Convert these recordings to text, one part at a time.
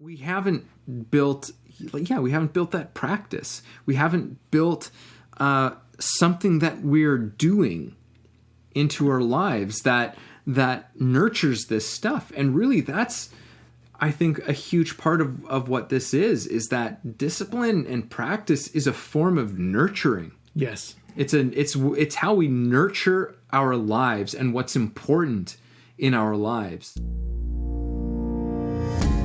we haven't built, we haven't built that practice. We haven't built something that we're doing into our lives that nurtures this stuff. And really, that's, I think, a huge part of what this is that discipline and practice is a form of nurturing. Yes. It's how we nurture our lives and what's important in our lives.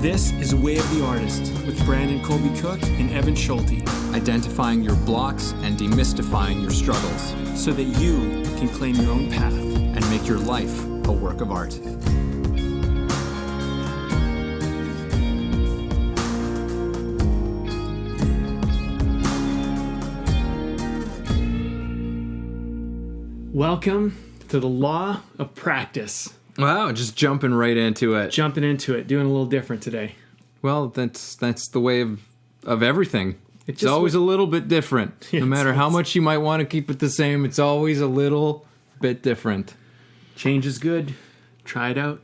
This is Way of the Artist with Brandon Colby Cook and Evan Schulte. Identifying your blocks and demystifying your struggles so that you can claim your own path and make your life a work of art. Welcome to the Law of Practice. Wow, just jumping right into it. Jumping into it, doing a little different today. Well, that's the way of everything. It's always a little bit different. No matter how much you might want to keep it the same, it's always a little bit different. Change is good. Try it out.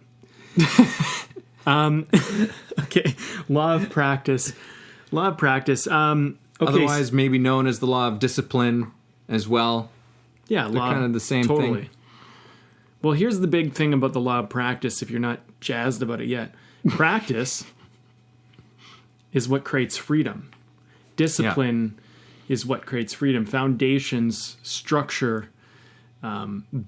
Okay, Law of Practice. Law of Practice. Okay. Otherwise, maybe known as the Law of Discipline as well. Yeah, they're kind of the same thing. Well, here's the big thing about the Law of Practice, if you're not jazzed about it yet. Practice is what creates freedom. Discipline is what creates freedom. Foundations, structure,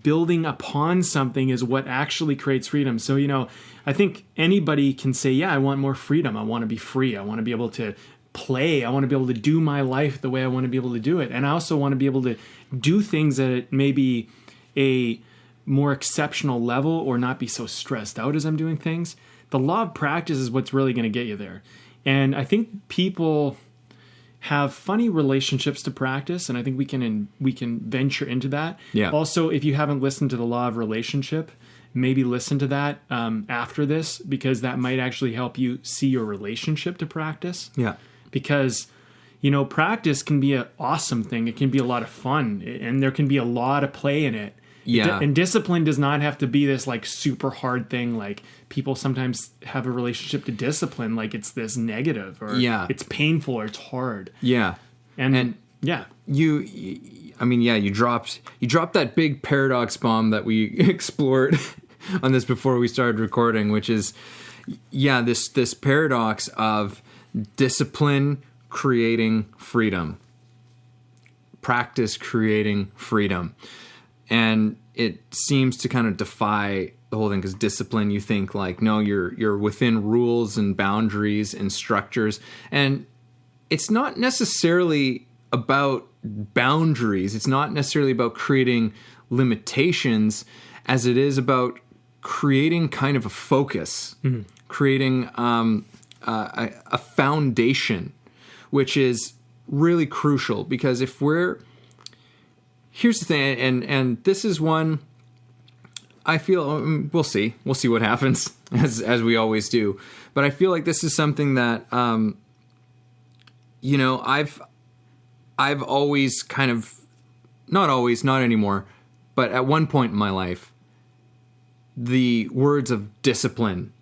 building upon something is what actually creates freedom. So, I think anybody can say, yeah, I want more freedom. I want to be free. I want to be able to play. I want to be able to do my life the way I want to be able to do it. And I also want to be able to do things at maybe a more exceptional level or not be so stressed out as I'm doing things. The law of practice is what's really going to get you there. And I think people have funny relationships to practice, and I think we can venture into that. Yeah. Also, if you haven't listened to the law of relationship, maybe listen to that after this, because that might actually help you see your relationship to practice. Yeah. Because practice can be an awesome thing. It can be a lot of fun, and there can be a lot of play in it. Yeah. And discipline does not have to be this like super hard thing. Like people sometimes have a relationship to discipline like it's this negative or it's painful or it's hard. Yeah. And yeah. You dropped that big paradox bomb that we explored on this before we started recording, which is this paradox of discipline creating freedom, practice creating freedom. And it seems to kind of defy the whole thing, because discipline, you think like, no, you're within rules and boundaries and structures. And it's not necessarily about boundaries. It's not necessarily about creating limitations as it is about creating kind of a focus, creating a foundation, which is really crucial. Because if here's the thing, and this is one I feel we'll see what happens as we always do. But I feel like this is something that I've always kind of not anymore, but at one point in my life, the words of discipline,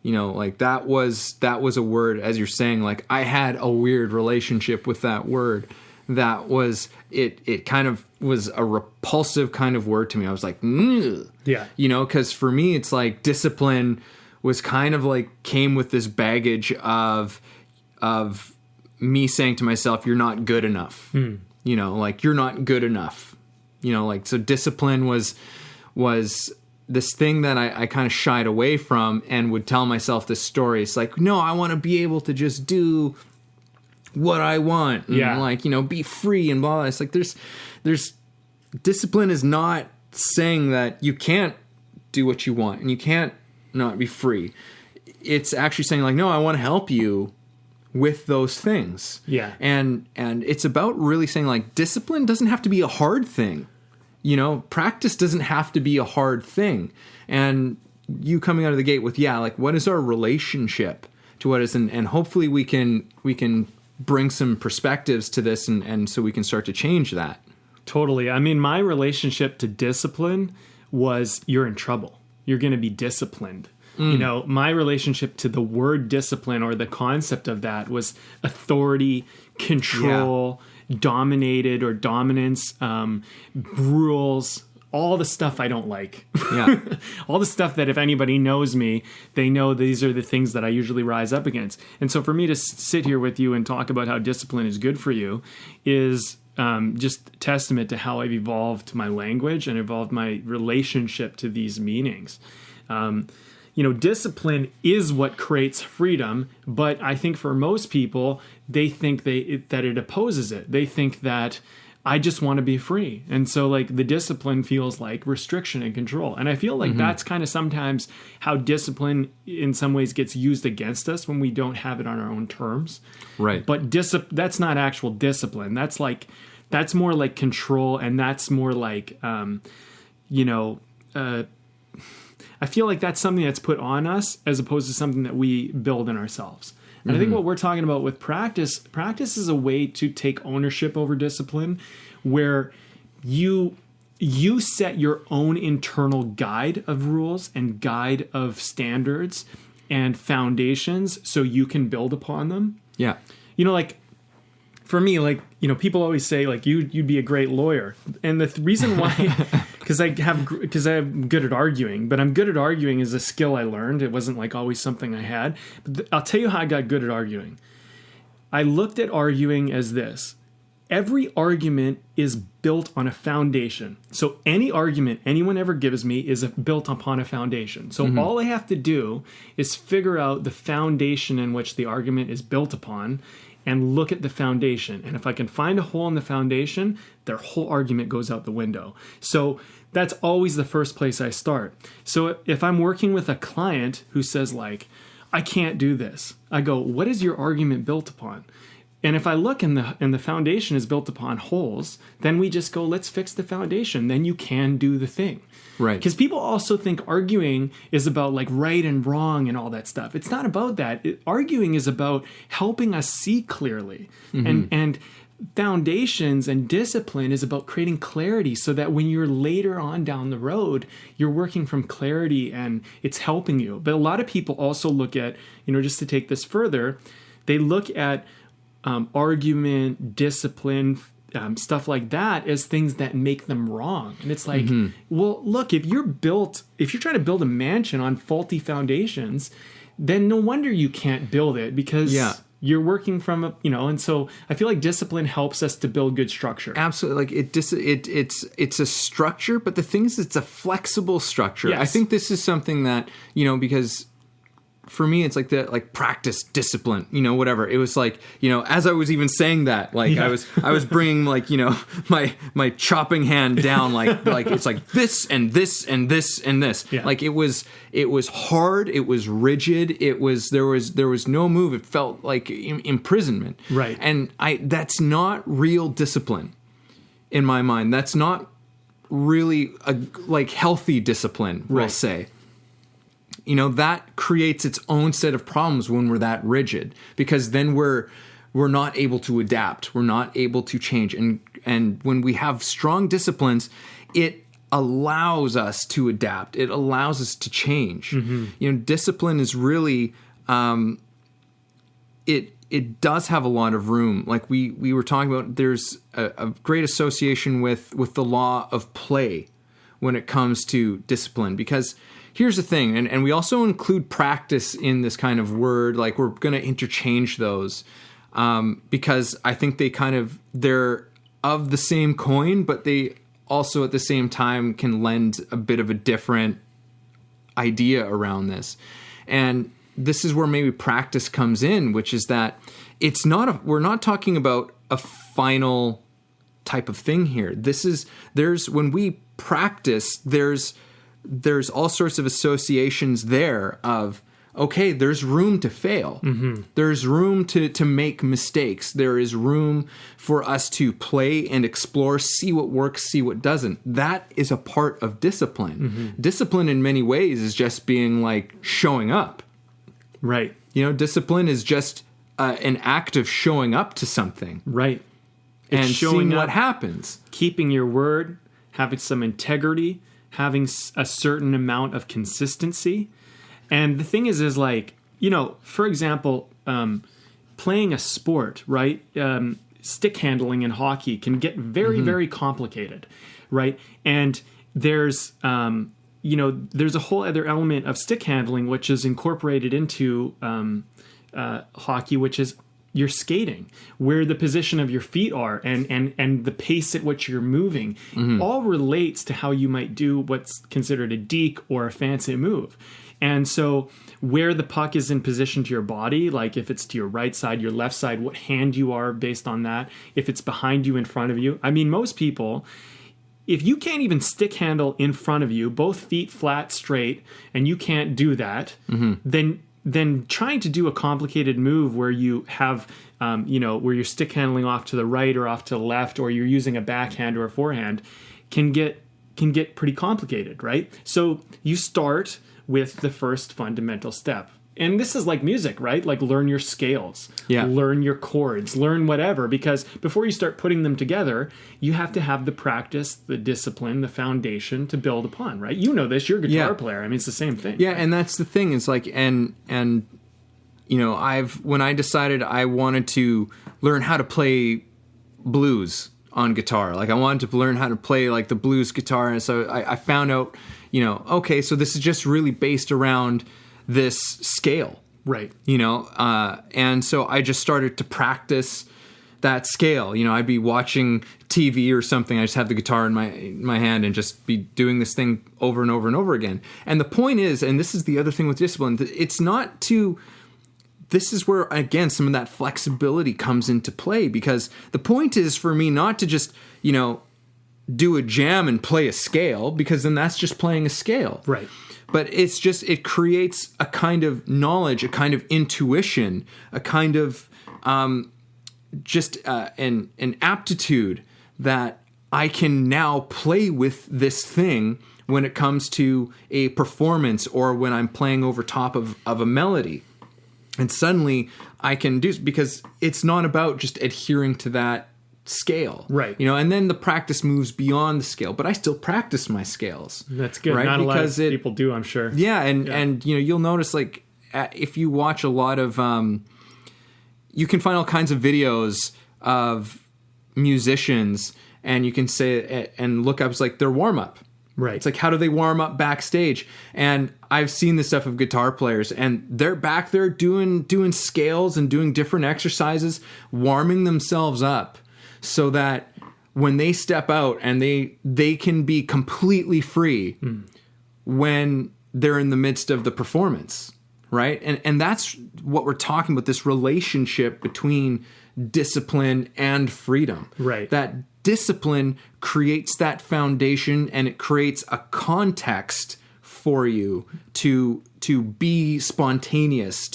like that was a word, as you're saying, like I had a weird relationship with that word. That was it kind of was a repulsive kind of word to me. I was like, yeah, because for me it's like discipline was kind of like came with this baggage of me saying to myself, you're not good enough. Like you're not good enough. So discipline was this thing that I kind of shied away from and would tell myself this story. It's like, no, I want to be able to just do what I want and be free and blah, blah. It's like there's discipline is not saying that you can't do what you want and you can't not be free. It's actually saying like, no, I want to help you with those things. Yeah. And it's about really saying like discipline doesn't have to be a hard thing. Practice doesn't have to be a hard thing. And you coming out of the gate with, what is our relationship to what is, and hopefully we can bring some perspectives to this and so we can start to change that. Totally. I mean, my relationship to discipline was you're in trouble. You're going to be disciplined. You know, my relationship to the word discipline or the concept of that was authority, control, dominated or dominance, rules, all the stuff I don't like. Yeah. All the stuff that if anybody knows me, they know these are the things that I usually rise up against. And so for me to sit here with you and talk about how discipline is good for you is just testament to how I've evolved my language and evolved my relationship to these meanings. You know, discipline is what creates freedom, but I think for most people, they think that it opposes it. They think that I just want to be free. And so like the discipline feels like restriction and control. And I feel like that's kind of sometimes how discipline in some ways gets used against us when we don't have it on our own terms. Right. But that's not actual discipline. That's more like control, and that's more like, I feel like that's something that's put on us as opposed to something that we build in ourselves. And I think what we're talking about with practice is a way to take ownership over discipline where you set your own internal guide of rules and guide of standards and foundations so you can build upon them. Yeah. You know, like for me, like, you know, people always say like you'd be a great lawyer. And the reason why because I'm good at arguing, but I'm good at arguing is a skill I learned. It wasn't like always something I had. But I'll tell you how I got good at arguing. I looked at arguing as this. Every argument is built on a foundation. So any argument anyone ever gives me is built upon a foundation. So all I have to do is figure out the foundation in which the argument is built upon and look at the foundation. And if I can find a hole in the foundation, their whole argument goes out the window. So that's always the first place I start. So if I'm working with a client who says like, I can't do this, I go, what is your argument built upon? And if I look and the foundation is built upon holes, then we just go, let's fix the foundation. Then you can do the thing. Right. Because people also think arguing is about like right and wrong and all that stuff. It's not about that. Arguing is about helping us see clearly. And foundations and discipline is about creating clarity so that when you're later on down the road, you're working from clarity and it's helping you. But a lot of people also look at, you know, just to take this further, they look at argument, discipline, stuff like that as things that make them wrong. And it's like, well, look, if you're trying to build a mansion on faulty foundations, then no wonder you can't build it because you're working from and so I feel like discipline helps us to build good structure. Absolutely. Like it's a structure, but the thing is it's a flexible structure. Yes. I think this is something that, because for me, it's like practice, discipline, whatever. It was like, as I was even saying that, like I was bringing like, my chopping hand down, like it's like this and this and this and this. Yeah. Like it was hard. It was rigid. There was no move. It felt like imprisonment. Right. And that's not real discipline in my mind. That's not really like healthy discipline, we'll say. That creates its own set of problems when we're that rigid, because then we're not able to adapt. We're not able to change. And when we have strong disciplines, it allows us to adapt. It allows us to change. Discipline is really, it does have a lot of room. Like we were talking about, there's a great association with the law of play when it comes to discipline, because here's the thing, and we also include practice in this kind of word. Like we're going to interchange those because I think they're of the same coin, but they also at the same time can lend a bit of a different idea around this. And this is where maybe practice comes in, which is that we're not talking about a final type of thing here. When we practice, there's all sorts of associations there of, okay, there's room to fail. There's room to make mistakes. There is room for us to play and explore, see what works, see what doesn't. That is a part of discipline. Discipline in many ways is just being like showing up. Right. Discipline is just an act of showing up to something. Right. And seeing what happens. Keeping your word, having some integrity, having a certain amount of consistency. And the thing is like, for example, playing a sport, right? Stick handling in hockey can get very, very complicated, right? And there's, there's a whole other element of stick handling which is incorporated into hockey, which is your skating, where the position of your feet are and the pace at which you're moving all relates to how you might do what's considered a deke or a fancy move. And so where the puck is in position to your body, like if it's to your right side, your left side, what hand you are based on that, if it's behind you, in front of you. I mean, most people, if you can't even stick handle in front of you, both feet flat, straight, and you can't do that, then trying to do a complicated move where you have, where you're stick handling off to the right or off to the left, or you're using a backhand or a forehand, can get pretty complicated, right? So you start with the first fundamental step. And this is like music, right? Like learn your scales, learn your chords, learn whatever, because before you start putting them together, you have to have the practice, the discipline, the foundation to build upon, right? You know this, you're a guitar player. I mean, it's the same thing. Yeah, right? and that's the thing. It's like, and when I decided I wanted to learn how to play blues on guitar, like I wanted to learn how to play like the blues guitar, and so I found out, okay, so this is just really based around this scale, right? And so I just started to practice that scale. I'd be watching TV or something. I just have the guitar in my hand and just be doing this thing over and over and over again. And the point is, and this is the other thing with discipline, it's not to. This is where, again, some of that flexibility comes into play, because the point is for me not to just, do a jam and play a scale, because then that's just playing a scale. Right. But it's just, it creates a kind of knowledge, a kind of intuition, a kind of an aptitude that I can now play with this thing when it comes to a performance or when I'm playing over top of a melody. And suddenly I can do, because it's not about just adhering to that scale, right? And then the practice moves beyond the scale, but I still practice my scales. That's good, right? Not because a lot of people do, I'm sure. Yeah, and you'll notice, like, if you watch a lot of, you can find all kinds of videos of musicians, and you can say and look up, it's like their warm up. Right. It's like, how do they warm up backstage? And I've seen this stuff of guitar players, and they're back there doing scales and doing different exercises, warming themselves up so that when they step out and they can be completely free when they're in the midst of the performance, right? And that's what we're talking about, this relationship between discipline and freedom. Right. That discipline creates that foundation, and it creates a context for you to be spontaneous,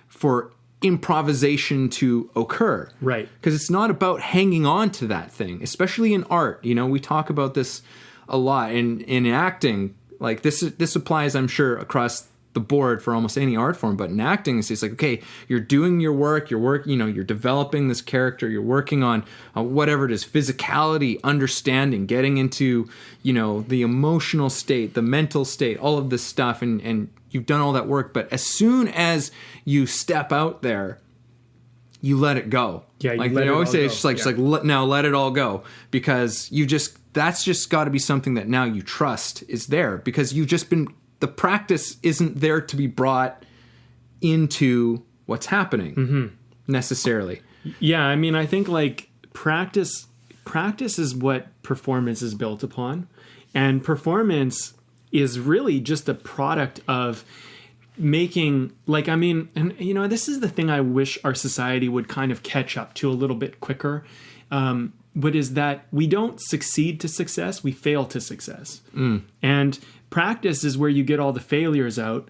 for improvisation to occur. Right. Because it's not about hanging on to that thing, especially in art. We talk about this a lot in acting. Like this applies, I'm sure, across the board for almost any art form, but in acting, it's like, okay, you're doing your work, you're developing this character, you're working on whatever it is, physicality, understanding, getting into, the emotional state, the mental state, all of this stuff, and you've done all that work, but as soon as you step out there, you let it go. Yeah, like they always say, it's just like now let it all go, because that's just got to be something that now you trust is there, because you've just been. The practice isn't there to be brought into what's happening necessarily. Yeah, I mean, I think like practice is what performance is built upon, and performance is really just a product of making, like, I mean, and this is the thing I wish our society would kind of catch up to a little bit quicker. But is that we don't succeed to success, we fail to success. And practice is where you get all the failures out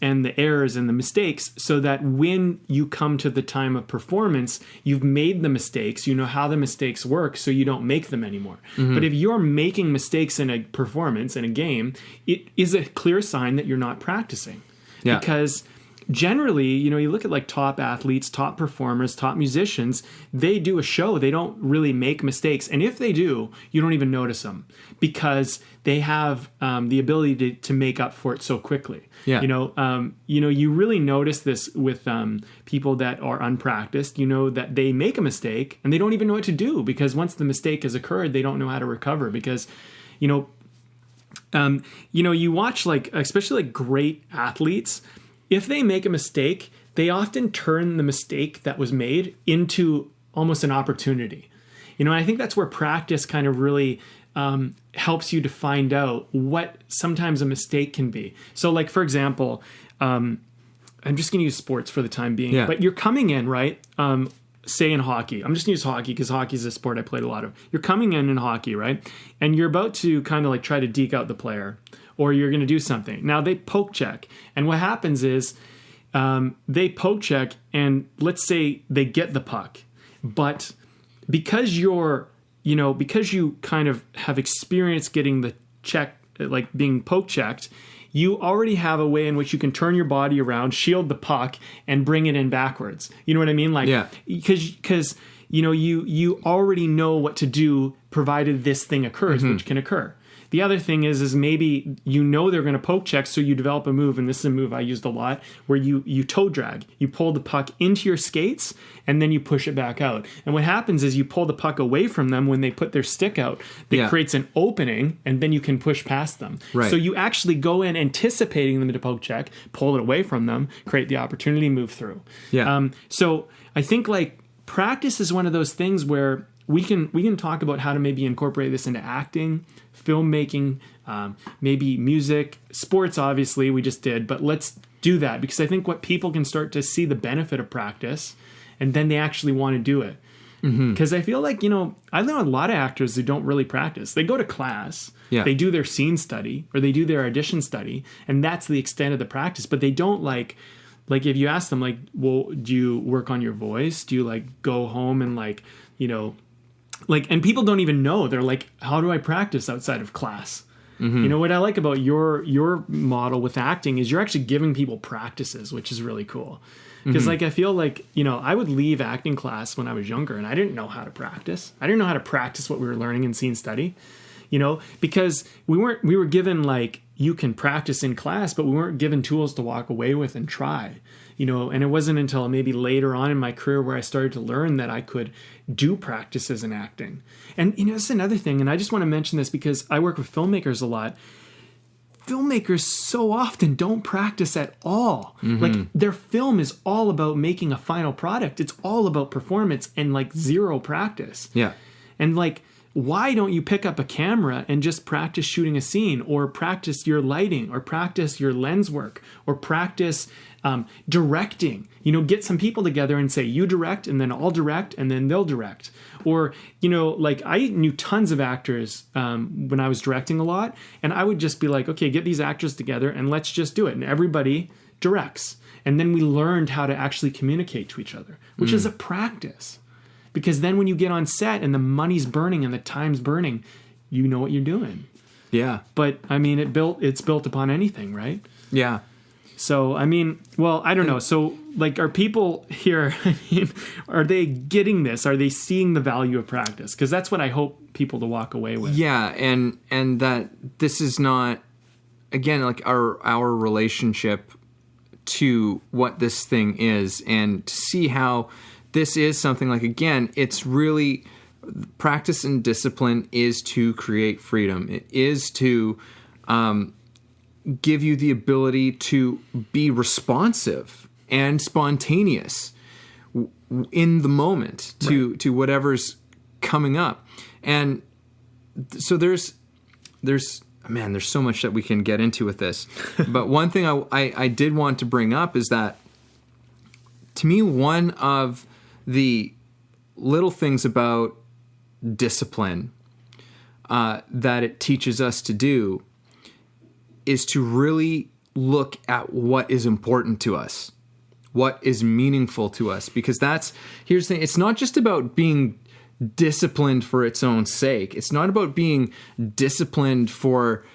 and the errors and the mistakes, so that when you come to the time of performance, you've made the mistakes, you know how the mistakes work, so you don't make them anymore. But if you're making mistakes in a performance, in a game, it is a clear sign that you're not practicing. Yeah. Because generally, you look at like top athletes, top performers, top musicians, they do a show. They don't really make mistakes. And if they do, you don't even notice them because they have the ability to make up for it so quickly. Yeah. You really notice this with people that are unpracticed, that they make a mistake and they don't even know what to do because once the mistake has occurred, they don't know how to recover because, you watch like, especially like great athletes, if they make a mistake, they often turn the mistake that was made into almost an opportunity. And I think that's where practice kind of really helps you to find out what sometimes a mistake can be. So like, for example, I'm just going to use sports for the time being, but you're coming in, right? Say in hockey, I'm just going to use hockey because hockey is a sport I played a lot of. You're coming in hockey, right? And you're about to kind of like try to deke out the player or you're going to do something. Now they poke check. And what happens is they poke check and let's say they get the puck. But because because you kind of have experience getting the check, like being poke checked, you already have a way in which you can turn your body around, shield the puck, and bring it in backwards. You know what I mean? Like, because you already know what to do provided this thing occurs, which can occur. The other thing is maybe they're going to poke check, so you develop a move, and this is a move I used a lot, where you toe drag. You pull the puck into your skates, and then you push it back out. And what happens is you pull the puck away from them when they put their stick out. It creates an opening, and then you can push past them. Right. So you actually go in anticipating them to poke check, pull it away from them, create the opportunity, move through. Yeah. So I think like practice is one of those things where we can talk about how to maybe incorporate this into acting, filmmaking, maybe music, sports, obviously we just did, but let's do that because I think what people can start to see the benefit of practice and then they actually want to do it. Because I feel like, I know a lot of actors who don't really practice. They go to class, they do their scene study or they do their audition study, and that's the extent of the practice, but they don't like if you ask them like, well, do you work on your voice? Do you like go home and and people don't even know. They're like, how do I practice outside of class? What I like about your model with acting is you're actually giving people practices, which is really cool. Because I feel like, I would leave acting class when I was younger and I didn't know how to practice. I didn't know how to practice what we were learning in scene study, because we were given like, you can practice in class, but we weren't given tools to walk away with and try, and it wasn't until maybe later on in my career where I started to learn that I could do practices in acting. And, that's another thing. And I just want to mention this because I work with filmmakers a lot. Filmmakers so often don't practice at all. Like their film is all about making a final product. It's all about performance and like zero practice. Yeah. And like, why don't you pick up a camera and just practice shooting a scene or practice your lighting or practice your lens work or practice directing? Get some people together and say, you direct and then I'll direct and then they'll direct. Or, like I knew tons of actors when I was directing a lot, and I would just be like, okay, get these actors together and let's just do it. And everybody directs. And then we learned how to actually communicate to each other, which is a practice. Because then when you get on set and the money's burning and the time's burning, you know what you're doing. Yeah. But, I mean, it's built upon anything, right? Yeah. So, I mean, well, I don't know. So, like, are people here, are they getting this? Are they seeing the value of practice? Because that's what I hope people to walk away with. Yeah, and that this is not, again, like our relationship to what this thing is, and to see how this is something like, again, it's really, practice and discipline is to create freedom. It is to give you the ability to be responsive and spontaneous in the moment to whatever's coming up. And so there's so much that we can get into with this. But one thing I did want to bring up is that, to me, one of the little things about discipline that it teaches us to do is to really look at what is important to us, what is meaningful to us. Because here's the thing, it's not just about being disciplined for its own sake. It's not about being disciplined for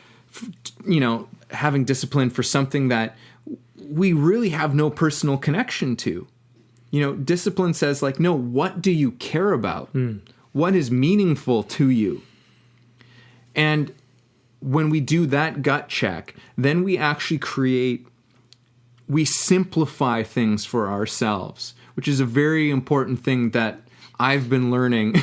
having discipline for something that we really have no personal connection to. Discipline says like, no, what do you care about? What is meaningful to you? And when we do that gut check, then we actually we simplify things for ourselves, which is a very important thing that I've been learning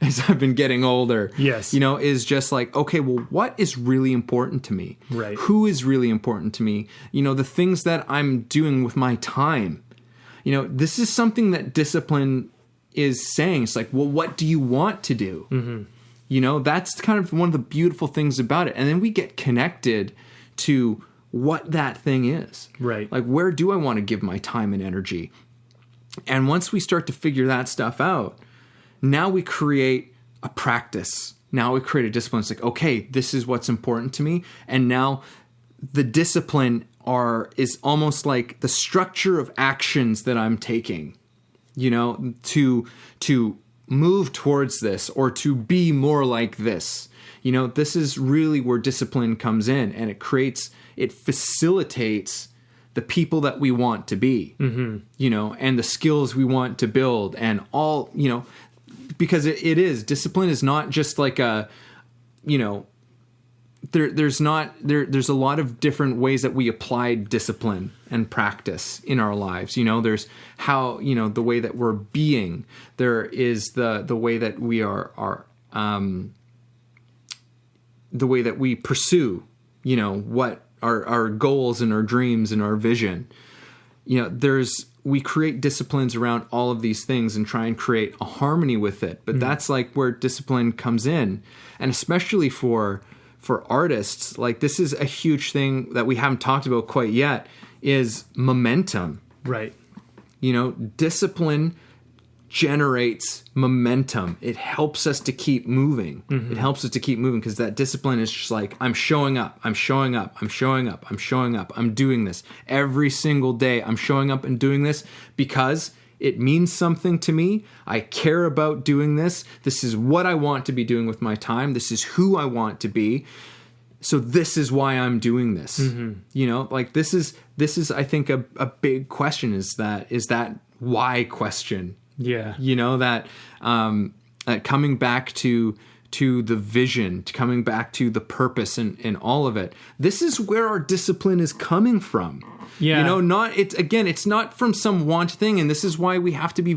as I've been getting older. Yes. Is just like, okay, well, what is really important to me? Right. Who is really important to me? The things that I'm doing with my time. This is something that discipline is saying. It's like, well, what do you want to do? Mm-hmm. That's kind of one of the beautiful things about it. And then we get connected to what that thing is. Right. Like, where do I want to give my time and energy? And once we start to figure that stuff out, now we create a practice. Now we create a discipline. It's like, okay, this is what's important to me. And now the discipline is almost like the structure of actions that I'm taking, to move towards this or to be more like this. This is really where discipline comes in, and it facilitates the people that we want to be, and the skills we want to build, and all, because discipline is not just like there's a lot of different ways that we apply discipline and practice in our lives. There's how, the way that we're being, there is the way that we are the way that we pursue, what our goals and our dreams and our vision. We create disciplines around all of these things and try and create a harmony with it. But that's like where discipline comes in. And especially for artists, like this is a huge thing that we haven't talked about quite yet, is momentum. Right. Discipline generates momentum. It helps us to keep moving. Mm-hmm. It helps us to keep moving because that discipline is just like, I'm showing up, I'm showing up, I'm showing up, I'm showing up. I'm doing this every single day. I'm showing up and doing this because it means something to me. I care about doing this. This is what I want to be doing with my time. This is who I want to be. So this is why I'm doing this. Mm-hmm. Like this is I think a big question is that why question. Yeah. That coming back to the vision, to coming back to the purpose and all of it. This is where our discipline is coming from. Yeah. It's not from some want thing. And this is why we have to be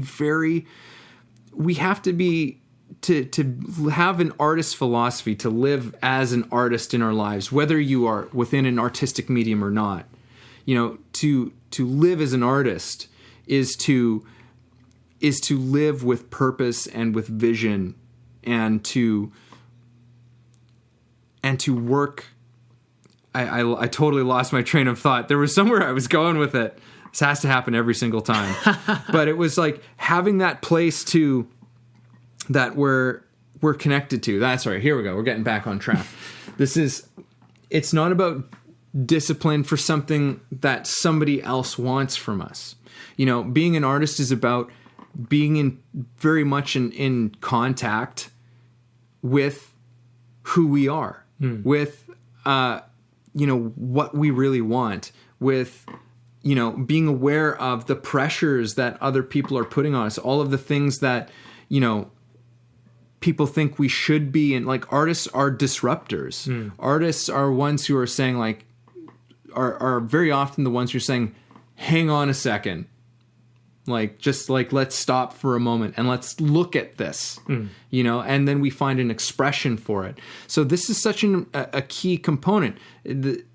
to have an artist philosophy, to live as an artist in our lives, whether you are within an artistic medium or not. To live as an artist is to live with purpose and with vision, and to work. I totally lost my train of thought. There was somewhere I was going with it. This has to happen every single time. But it was like having that place that we're connected to. That's right. Here we go. We're getting back on track. It's not about discipline for something that somebody else wants from us. Being an artist is about being very much in contact with who we are, with what we really want, with being aware of the pressures that other people are putting on us, all of the things that people think we should be. And like, artists are disruptors. Artists are ones who are saying like are very often the ones who are saying, hang on a second. Like, just like, let's stop for a moment and let's look at this, and then we find an expression for it. So this is such a key component. The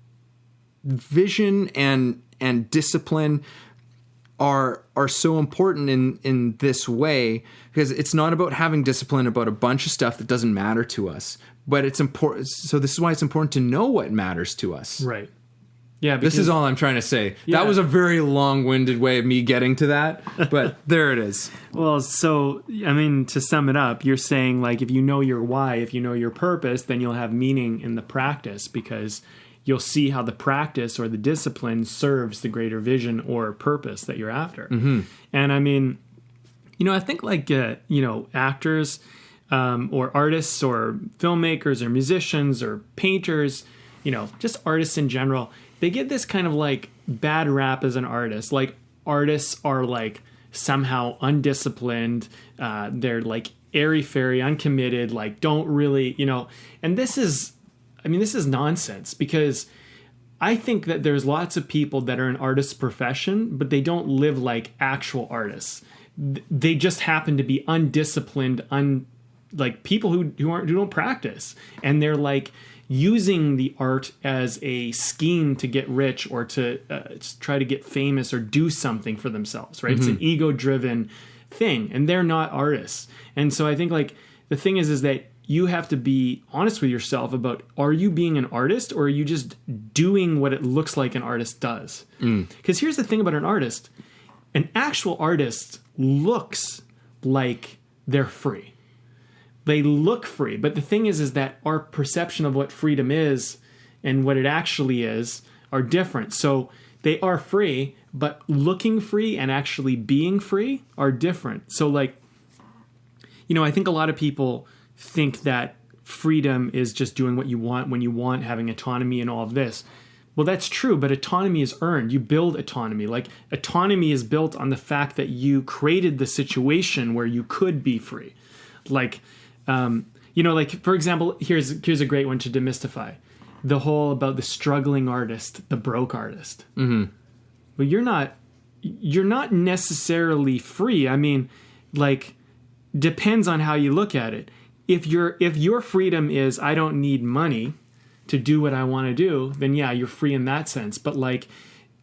vision and discipline are so important in this way, because it's not about having discipline about a bunch of stuff that doesn't matter to us, but it's important. So this is why it's important to know what matters to us. Right. Yeah, this is all I'm trying to say. Yeah. That was a very long-winded way of me getting to that, but there it is. Well, so, I mean, to sum it up, you're saying, like, if you know your why, if you know your purpose, then you'll have meaning in the practice, because you'll see how the practice or the discipline serves the greater vision or purpose that you're after. Mm-hmm. And, I mean, I think, like, actors or artists or filmmakers or musicians or painters, just artists in general, they get this kind of like bad rap as an artist. Like artists are like somehow undisciplined. They're like airy-fairy, uncommitted, like don't really, and this is nonsense, because I think that there's lots of people that are an artist's profession, but they don't live like actual artists. They just happen to be undisciplined, like people who don't practice, and they're like using the art as a scheme to get rich or to try to get famous or do something for themselves, right? It's an ego-driven thing, and they're not artists. And so I think like the thing is that you have to be honest with yourself about, are you being an artist, or are you just doing what it looks like an artist does? Because here's the thing about an artist. An actual artist looks like they're free. They look free. But the thing is that our perception of what freedom is and what it actually is are different. So they are free, but looking free and actually being free are different. So like, I think a lot of people think that freedom is just doing what you want when you want, having autonomy and all of this. Well, that's true, but autonomy is earned. You build autonomy. Like autonomy is built on the fact that you created the situation where you could be free. Like, like for example, here's a great one to demystify. The whole about the struggling artist, the broke artist. Mm-hmm. Well, you're not necessarily free. I mean, like, depends on how you look at it. If your freedom is, I don't need money to do what I want to do, then yeah, you're free in that sense. But like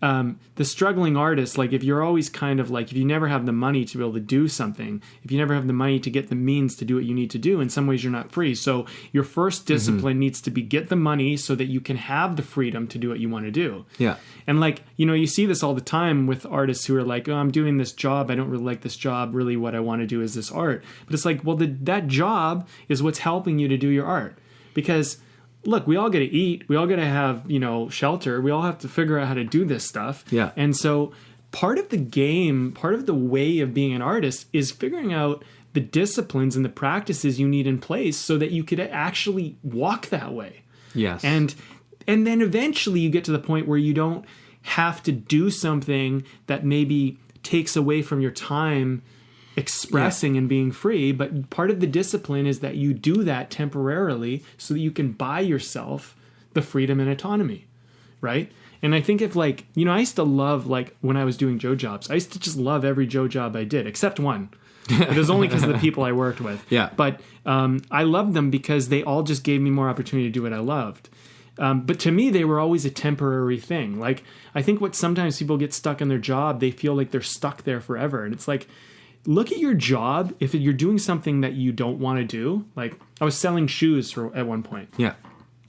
the struggling artist, like if you're always kind of like, if you never have the money to be able to do something, if you never have the money to get the means to do what you need to do, in some ways you're not free. So your first discipline needs to be get the money so that you can have the freedom to do what you want to do. Yeah. And like, you see this all the time with artists who are like, oh, I'm doing this job. I don't really like this job. Really what I want to do is this art. But it's like, well, that job is what's helping you to do your art. Because look, we all got to eat. We all got to have, shelter. We all have to figure out how to do this stuff. Yeah. And so part of the game, part of the way of being an artist is figuring out the disciplines and the practices you need in place so that you could actually walk that way. Yes. And then eventually you get to the point where you don't have to do something that maybe takes away from your time expressing and being free, but part of the discipline is that you do that temporarily so that you can buy yourself the freedom and autonomy, right? And I think if like, I used to love, like when I was doing Joe jobs, I used to just love every Joe job I did, except one. It was only because of the people I worked with. Yeah. But I loved them because they all just gave me more opportunity to do what I loved. But to me, they were always a temporary thing. Like, I think what sometimes people get stuck in their job, they feel like they're stuck there forever. And it's like, look at your job. If you're doing something that you don't want to do, like I was selling shoes at one point. Yeah.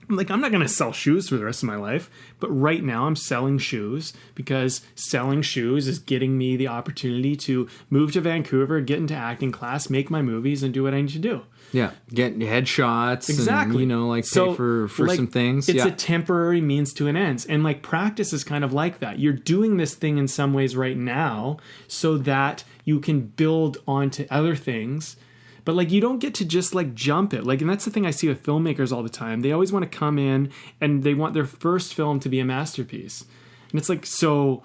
Like, I'm not going to sell shoes for the rest of my life, but right now I'm selling shoes because selling shoes is getting me the opportunity to move to Vancouver, get into acting class, make my movies, and do what I need to do. Yeah, get headshots. Exactly. And, pay for like, some things. It's a temporary means to an end. And like practice is kind of like that. You're doing this thing in some ways right now so that you can build onto other things. But like you don't get to just like jump it. Like, and that's the thing I see with filmmakers all the time. They always want to come in and they want their first film to be a masterpiece. And it's like, so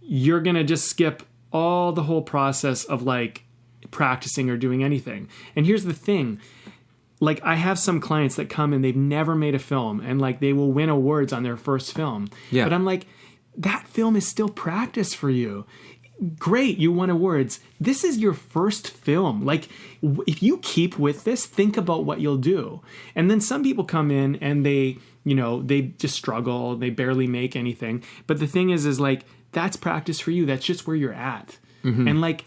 you're going to just skip all the whole process of like practicing or doing anything. And here's the thing. Like, I have some clients that come and they've never made a film and like they will win awards on their first film. Yeah. But I'm like, that film is still practice for you. Great, you won awards. This is your first film. Like, if you keep with this, think about what you'll do. And then some people come in and they just struggle. They barely make anything. But the thing is like, that's practice for you. That's just where you're at. Mm-hmm. And like,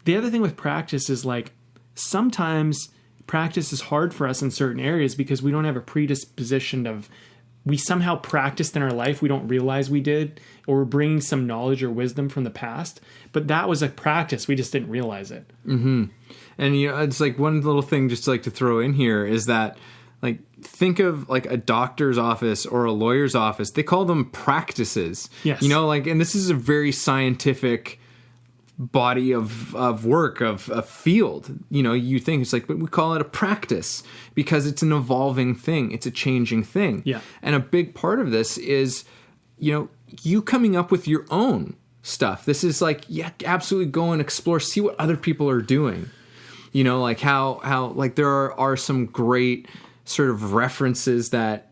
the other thing with practice is like, sometimes practice is hard for us in certain areas because we don't have a predisposition of, we somehow practiced in our life we don't realize we did, or we're bringing some knowledge or wisdom from the past. But that was a practice. We just didn't realize it. Mm-hmm. And, it's like one little thing just like to throw in here is that, like, think of like a doctor's office or a lawyer's office. They call them practices. Yes. And this is a very scientific body of work, of a field. You think it's like, but we call it a practice because it's an evolving thing. It's a changing thing. Yeah. And a big part of this is you coming up with your own stuff. This is like, yeah, absolutely go and explore, see what other people are doing. Like how like there are some great sort of references that,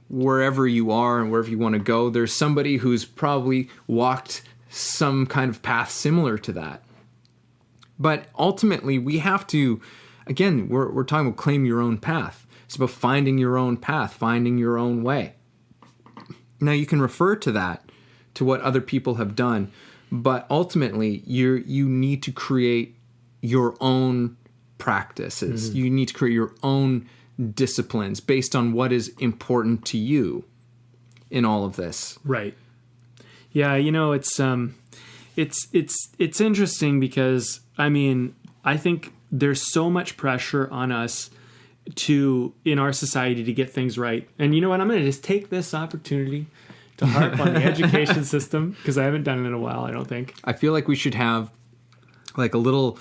wherever you are and wherever you want to go, there's somebody who's probably walked some kind of path similar to that. But ultimately, we have to, again, we're talking about claim your own path. It's about finding your own path, finding your own way. Now, you can refer to that, to what other people have done, but ultimately, you need to create your own practices. Mm-hmm. You need to create your own disciplines based on what is important to you in all of this. Right. Yeah, it's interesting because I think there's so much pressure on us in our society to get things right. And you know what? I'm going to just take this opportunity to harp on the education system because I haven't done it in a while, I don't think. I feel like we should have like a little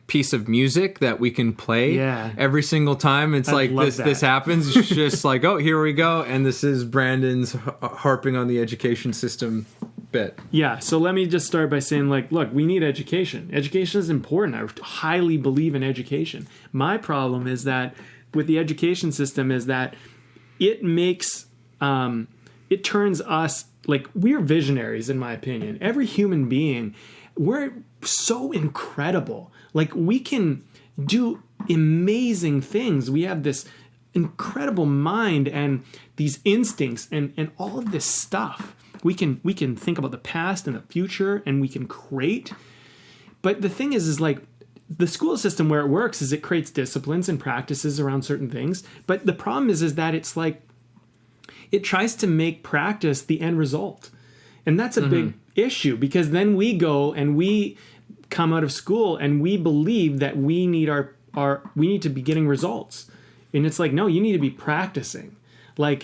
piece of music that we can play every single time. It's like this happens. It's just like, oh, here we go. And this is Brandon's harping on the education system bit. Yeah. So let me just start by saying, look, we need education. Education is important. I highly believe in education. My problem is that with the education system is that it makes, it turns us, we're visionaries, in my opinion. Every human being, we're so incredible. We can do amazing things. We have this incredible mind and these instincts and all of this stuff. We can think about the past and the future and we can create. But the thing is the school system where it works is it creates disciplines and practices around certain things. But the problem is that it's it tries to make practice the end result. And that's a big issue because then we go and we come out of school and we believe that we need we need to be getting results. And it's no, you need to be practicing. And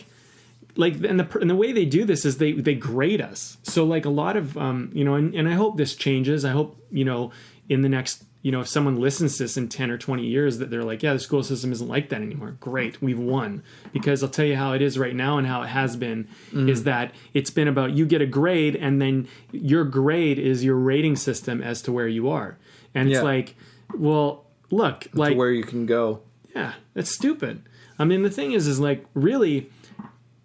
the way they do this is they grade us. So a lot of, and I hope this changes. I hope, in the next, if someone listens to this in 10 or 20 years that they're yeah, the school system isn't like that anymore. Great. We've won. Because I'll tell you how it is right now and how it has been is that it's been about you get a grade and then your grade is your rating system as to where you are. And it's well, look, to where you can go. Yeah, that's stupid. The thing is really,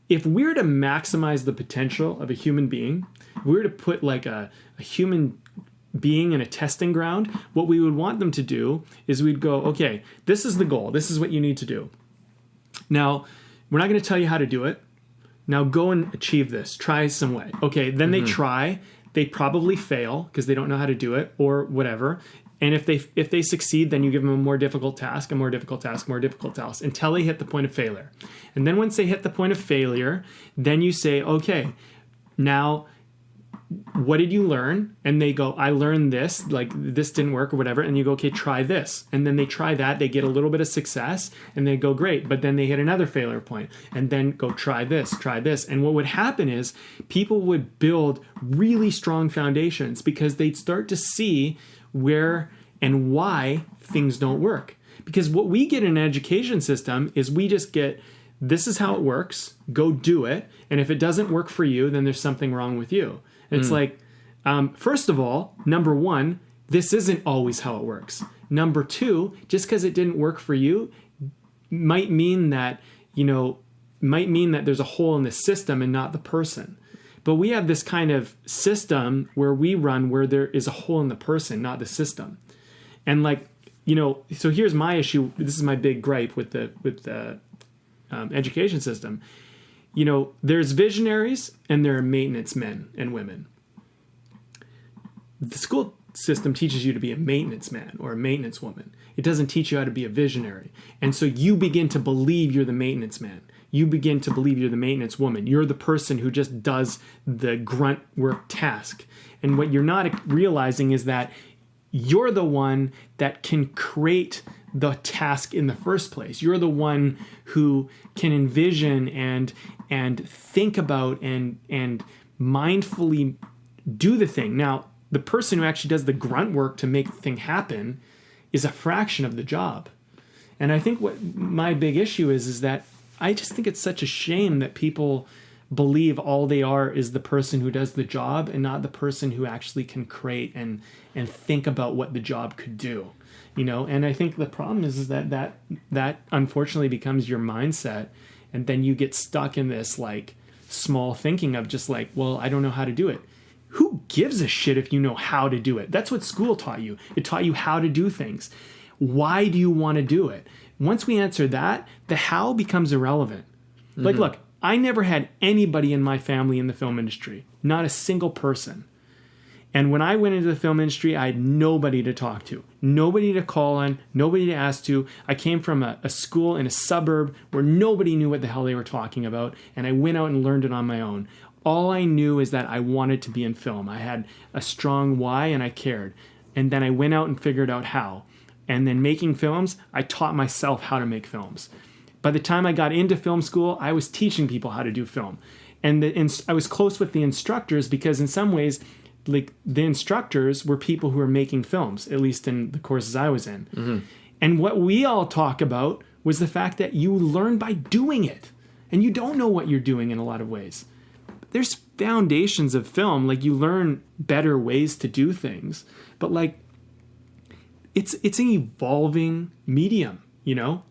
if we're to maximize the potential of a human being, if we were to put a human being in a testing ground, what we would want them to do is we'd go, okay, this is the goal. This is what you need to do. Now, we're not going to tell you how to do it. Now go and achieve this. Try some way. Okay, then they try. They probably fail because they don't know how to do it or whatever. And if they succeed, then you give them a more difficult task, a more difficult task, more difficult task until they hit the point of failure. And then once they hit the point of failure, then you say, okay, now what did you learn? And they go, I learned this, this didn't work or whatever. And you go, okay, try this. And then they try that. They get a little bit of success and they go, great. But then they hit another failure point and then go, try this. And what would happen is people would build really strong foundations because they'd start to see where and why things don't work. Because what we get in an education system is we just get, this is how it works, go do it. And if it doesn't work for you, then there's something wrong with you. It's first of all, number one, this isn't always how it works. Number two, just because it didn't work for you might mean that, there's a hole in the system and not the person. But we have this kind of system where we run where there is a hole in the person, not the system. And so here's my issue. This is my big gripe with the education system. There's visionaries and there are maintenance men and women. The school system teaches you to be a maintenance man or a maintenance woman. It doesn't teach you how to be a visionary. And so you begin to believe you're the maintenance man. You begin to believe you're the maintenance woman. You're the person who just does the grunt work task. And what you're not realizing is that you're the one that can create the task in the first place. You're the one who can envision and think about and mindfully do the thing. Now, the person who actually does the grunt work to make the thing happen is a fraction of the job. And I think what my big issue is that I just think it's such a shame that people believe all they are is the person who does the job and not the person who actually can create and think about what the job could do. And I think the problem is that unfortunately becomes your mindset, and then you get stuck in this like small thinking of just like, well, I don't know how to do it. Who gives a shit if you know how to do it? That's what school taught you. It taught you how to do things. Why do you want to do it? Once we answer that, the how becomes irrelevant. Mm-hmm. Like, look, I never had anybody in my family in the film industry, not a single person. And when I went into the film industry, I had nobody to talk to, nobody to call on, nobody to ask to. I came from a school in a suburb where nobody knew what the hell they were talking about, and I went out and learned it on my own. All I knew is that I wanted to be in film. I had a strong why, and I cared. And then I went out and figured out how. And then making films, I taught myself how to make films. By the time I got into film school, I was teaching people how to do film. And I was close with the instructors because in some ways, like the instructors were people who were making films, at least in the courses I was in. Mm-hmm. And what we all talk about was the fact that you learn by doing it. And you don't know what you're doing in a lot of ways. There's foundations of film, like you learn better ways to do things, but like it's an evolving medium,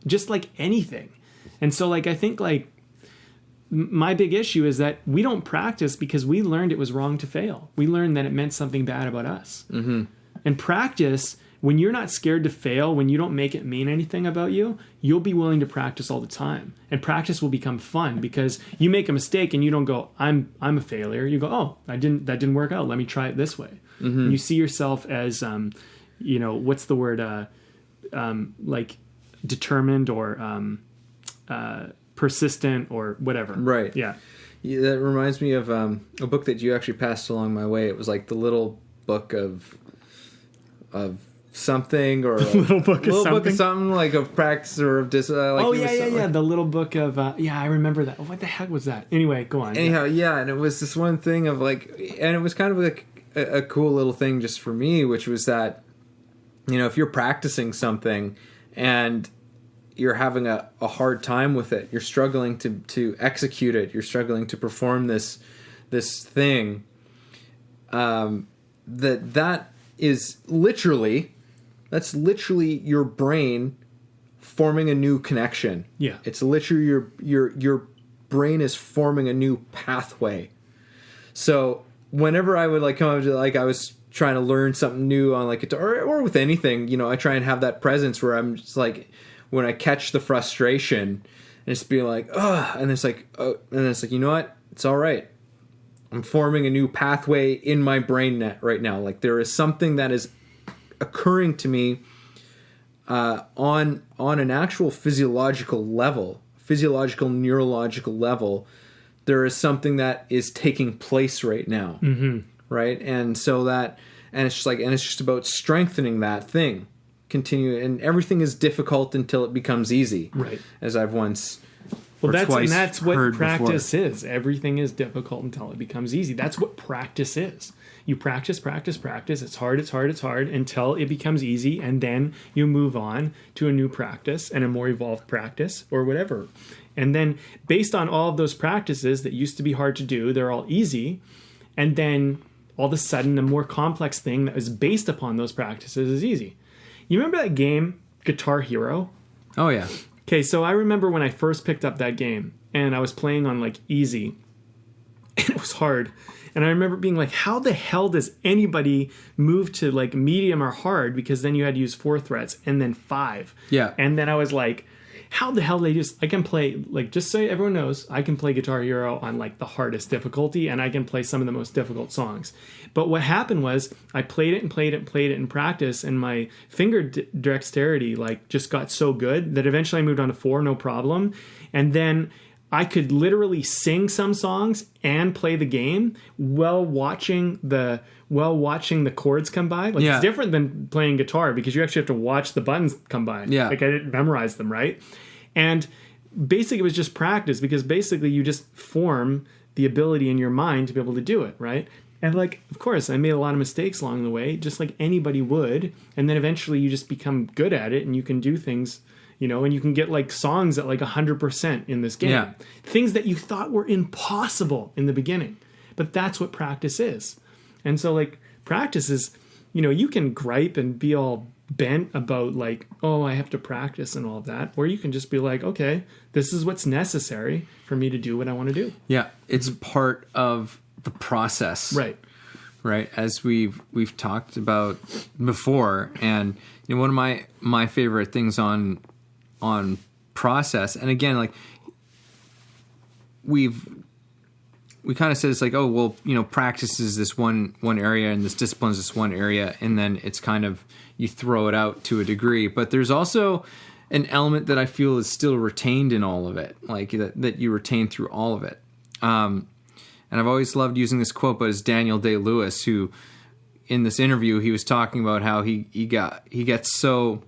just like anything. And so like I think like my big issue is that we don't practice because we learned it was wrong to fail. We learned that it meant something bad about us. Mm-hmm. And practice, when you're not scared to fail, when you don't make it mean anything about you, you'll be willing to practice all the time. And practice will become fun because you make a mistake and you don't go, I'm a failure. You go, oh, that didn't work out. Let me try it this way. Mm-hmm. And you see yourself as, what's the word, like determined or persistent or whatever. Right. Yeah. That reminds me of a book that you actually passed along my way. It was like the little book of something, or little book of something like of practice or of dis. Like the little book of I remember that. What the heck was that? Anyway, go on. Anyhow, and it was this one thing of like, and it was kind of like a cool little thing just for me, which was that, if you're practicing something and you're having a hard time with it, you're struggling to execute it, you're struggling to perform this thing, that's literally your brain forming a new connection. Yeah. It's literally your brain is forming a new pathway. So whenever I would like come up to, like, I was trying to learn something new on like guitar or with anything, I try and have that presence where I'm just like, when I catch the frustration and just be like, and it's like, you know what? It's all right. I'm forming a new pathway in my brain net right now. Like there is something that is occurring to me on an actual physiological neurological level. There is something that is taking place right now. Mm-hmm. Right. And so it's just about strengthening that thing. Continue, and everything is difficult until it becomes easy. Right. As I've once that's what practice before. is. Everything is difficult until it becomes easy. That's what practice is. You practice. It's hard until it becomes easy, and then you move on to a new practice and a more evolved practice or whatever. And then based on all of those practices that used to be hard to do, they're all easy. And then all of a sudden, a more complex thing that is based upon those practices is easy. You remember that game, Guitar Hero? Oh, yeah. Okay, so I remember when I first picked up that game, and I was playing on, like, easy, and it was hard. And I remember being like, how the hell does anybody move to, like, medium or hard? Because then you had to use 4 frets, and then 5. Yeah. And then I was like, how the hell I can play, like, just so everyone knows, I can play Guitar Hero on, like, the hardest difficulty, and I can play some of the most difficult songs. But what happened was I played it in practice, and my finger dexterity, like, just got so good that eventually I moved on to 4, no problem. And then I could literally sing some songs and play the game while watching the chords come by. Like, It's different than playing guitar because you actually have to watch the buttons come by. Yeah. Like, I didn't memorize them, right? And basically it was just practice because basically you just form the ability in your mind to be able to do it, right? And like, of course, I made a lot of mistakes along the way, just like anybody would. And then eventually you just become good at it and you can do things and you can get like songs at like 100% in this game. Yeah. Things that you thought were impossible in the beginning. But that's what practice is. And so like practice is, you can gripe and be all bent about like, oh, I have to practice and all of that. Or you can just be like, okay, this is what's necessary for me to do what I want to do. Yeah. It's part of the process. Right. As we've talked about before. And one of my favorite things on process, and again, like we kind of said, it's like, oh, well, practice is this one area and this discipline is this one area, and then it's kind of, you throw it out to a degree. But there's also an element that I feel is still retained in all of it, like that you retain through all of it. And I've always loved using this quote, but it's Daniel Day-Lewis, who in this interview, he was talking about how he gets so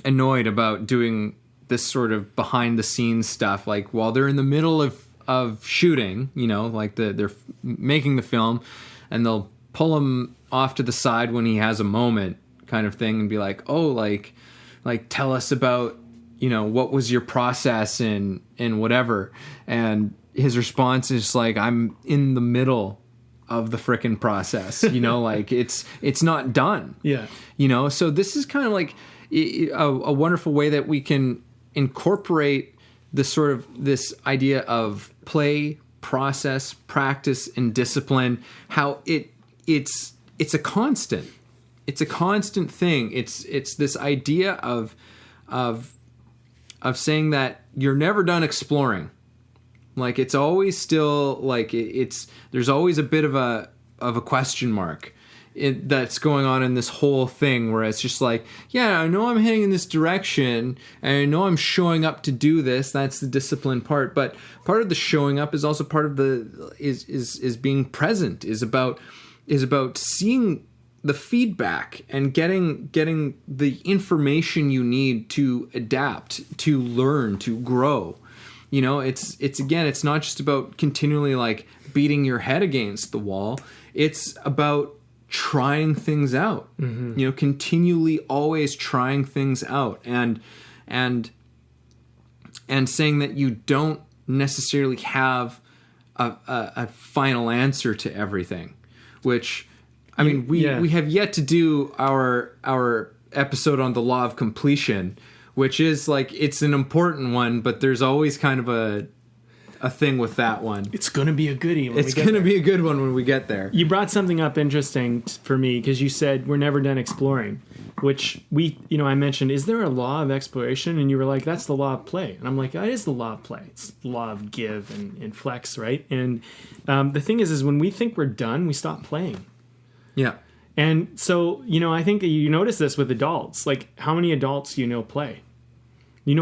annoyed about doing this sort of behind the scenes stuff, like while they're in the middle of shooting, like they're making the film, and they'll pull him off to the side when he has a moment, kind of thing, and be like, oh, like tell us about, what was your process and whatever. And his response is like, I'm in the middle of the frickin' process, like it's not done. Yeah. So this is kind of like a wonderful way that we can incorporate this idea of play, process, practice, and discipline, how it's a constant. It's a constant thing. It's this idea of saying that you're never done exploring. Like it's always still like there's always a bit of a question mark that's going on in this whole thing, where it's just like, yeah, I know I'm heading in this direction and I know I'm showing up to do this. That's the discipline part. But part of the showing up is also part of is being present, is about seeing the feedback and getting the information you need to adapt, to learn, to grow. It's not just about continually like beating your head against the wall. It's about trying things out, continually always trying things out, and saying that you don't necessarily have a final answer to everything, which, I mean, we have yet to do our episode on the law of completion, which is like, it's an important one, but there's always kind of a thing with that one. It's going to be a goodie when we get there. It's going to be a good one when we get there. You brought something up interesting for me, because you said we're never done exploring, which I mentioned, is there a law of exploration? And you were like, that's the law of play. And I'm like, that is the law of play. It's the law of give and flex, right? And the thing is when we think we're done, we stop playing. Yeah. And so, I think you notice this with adults. Like, how many adults play?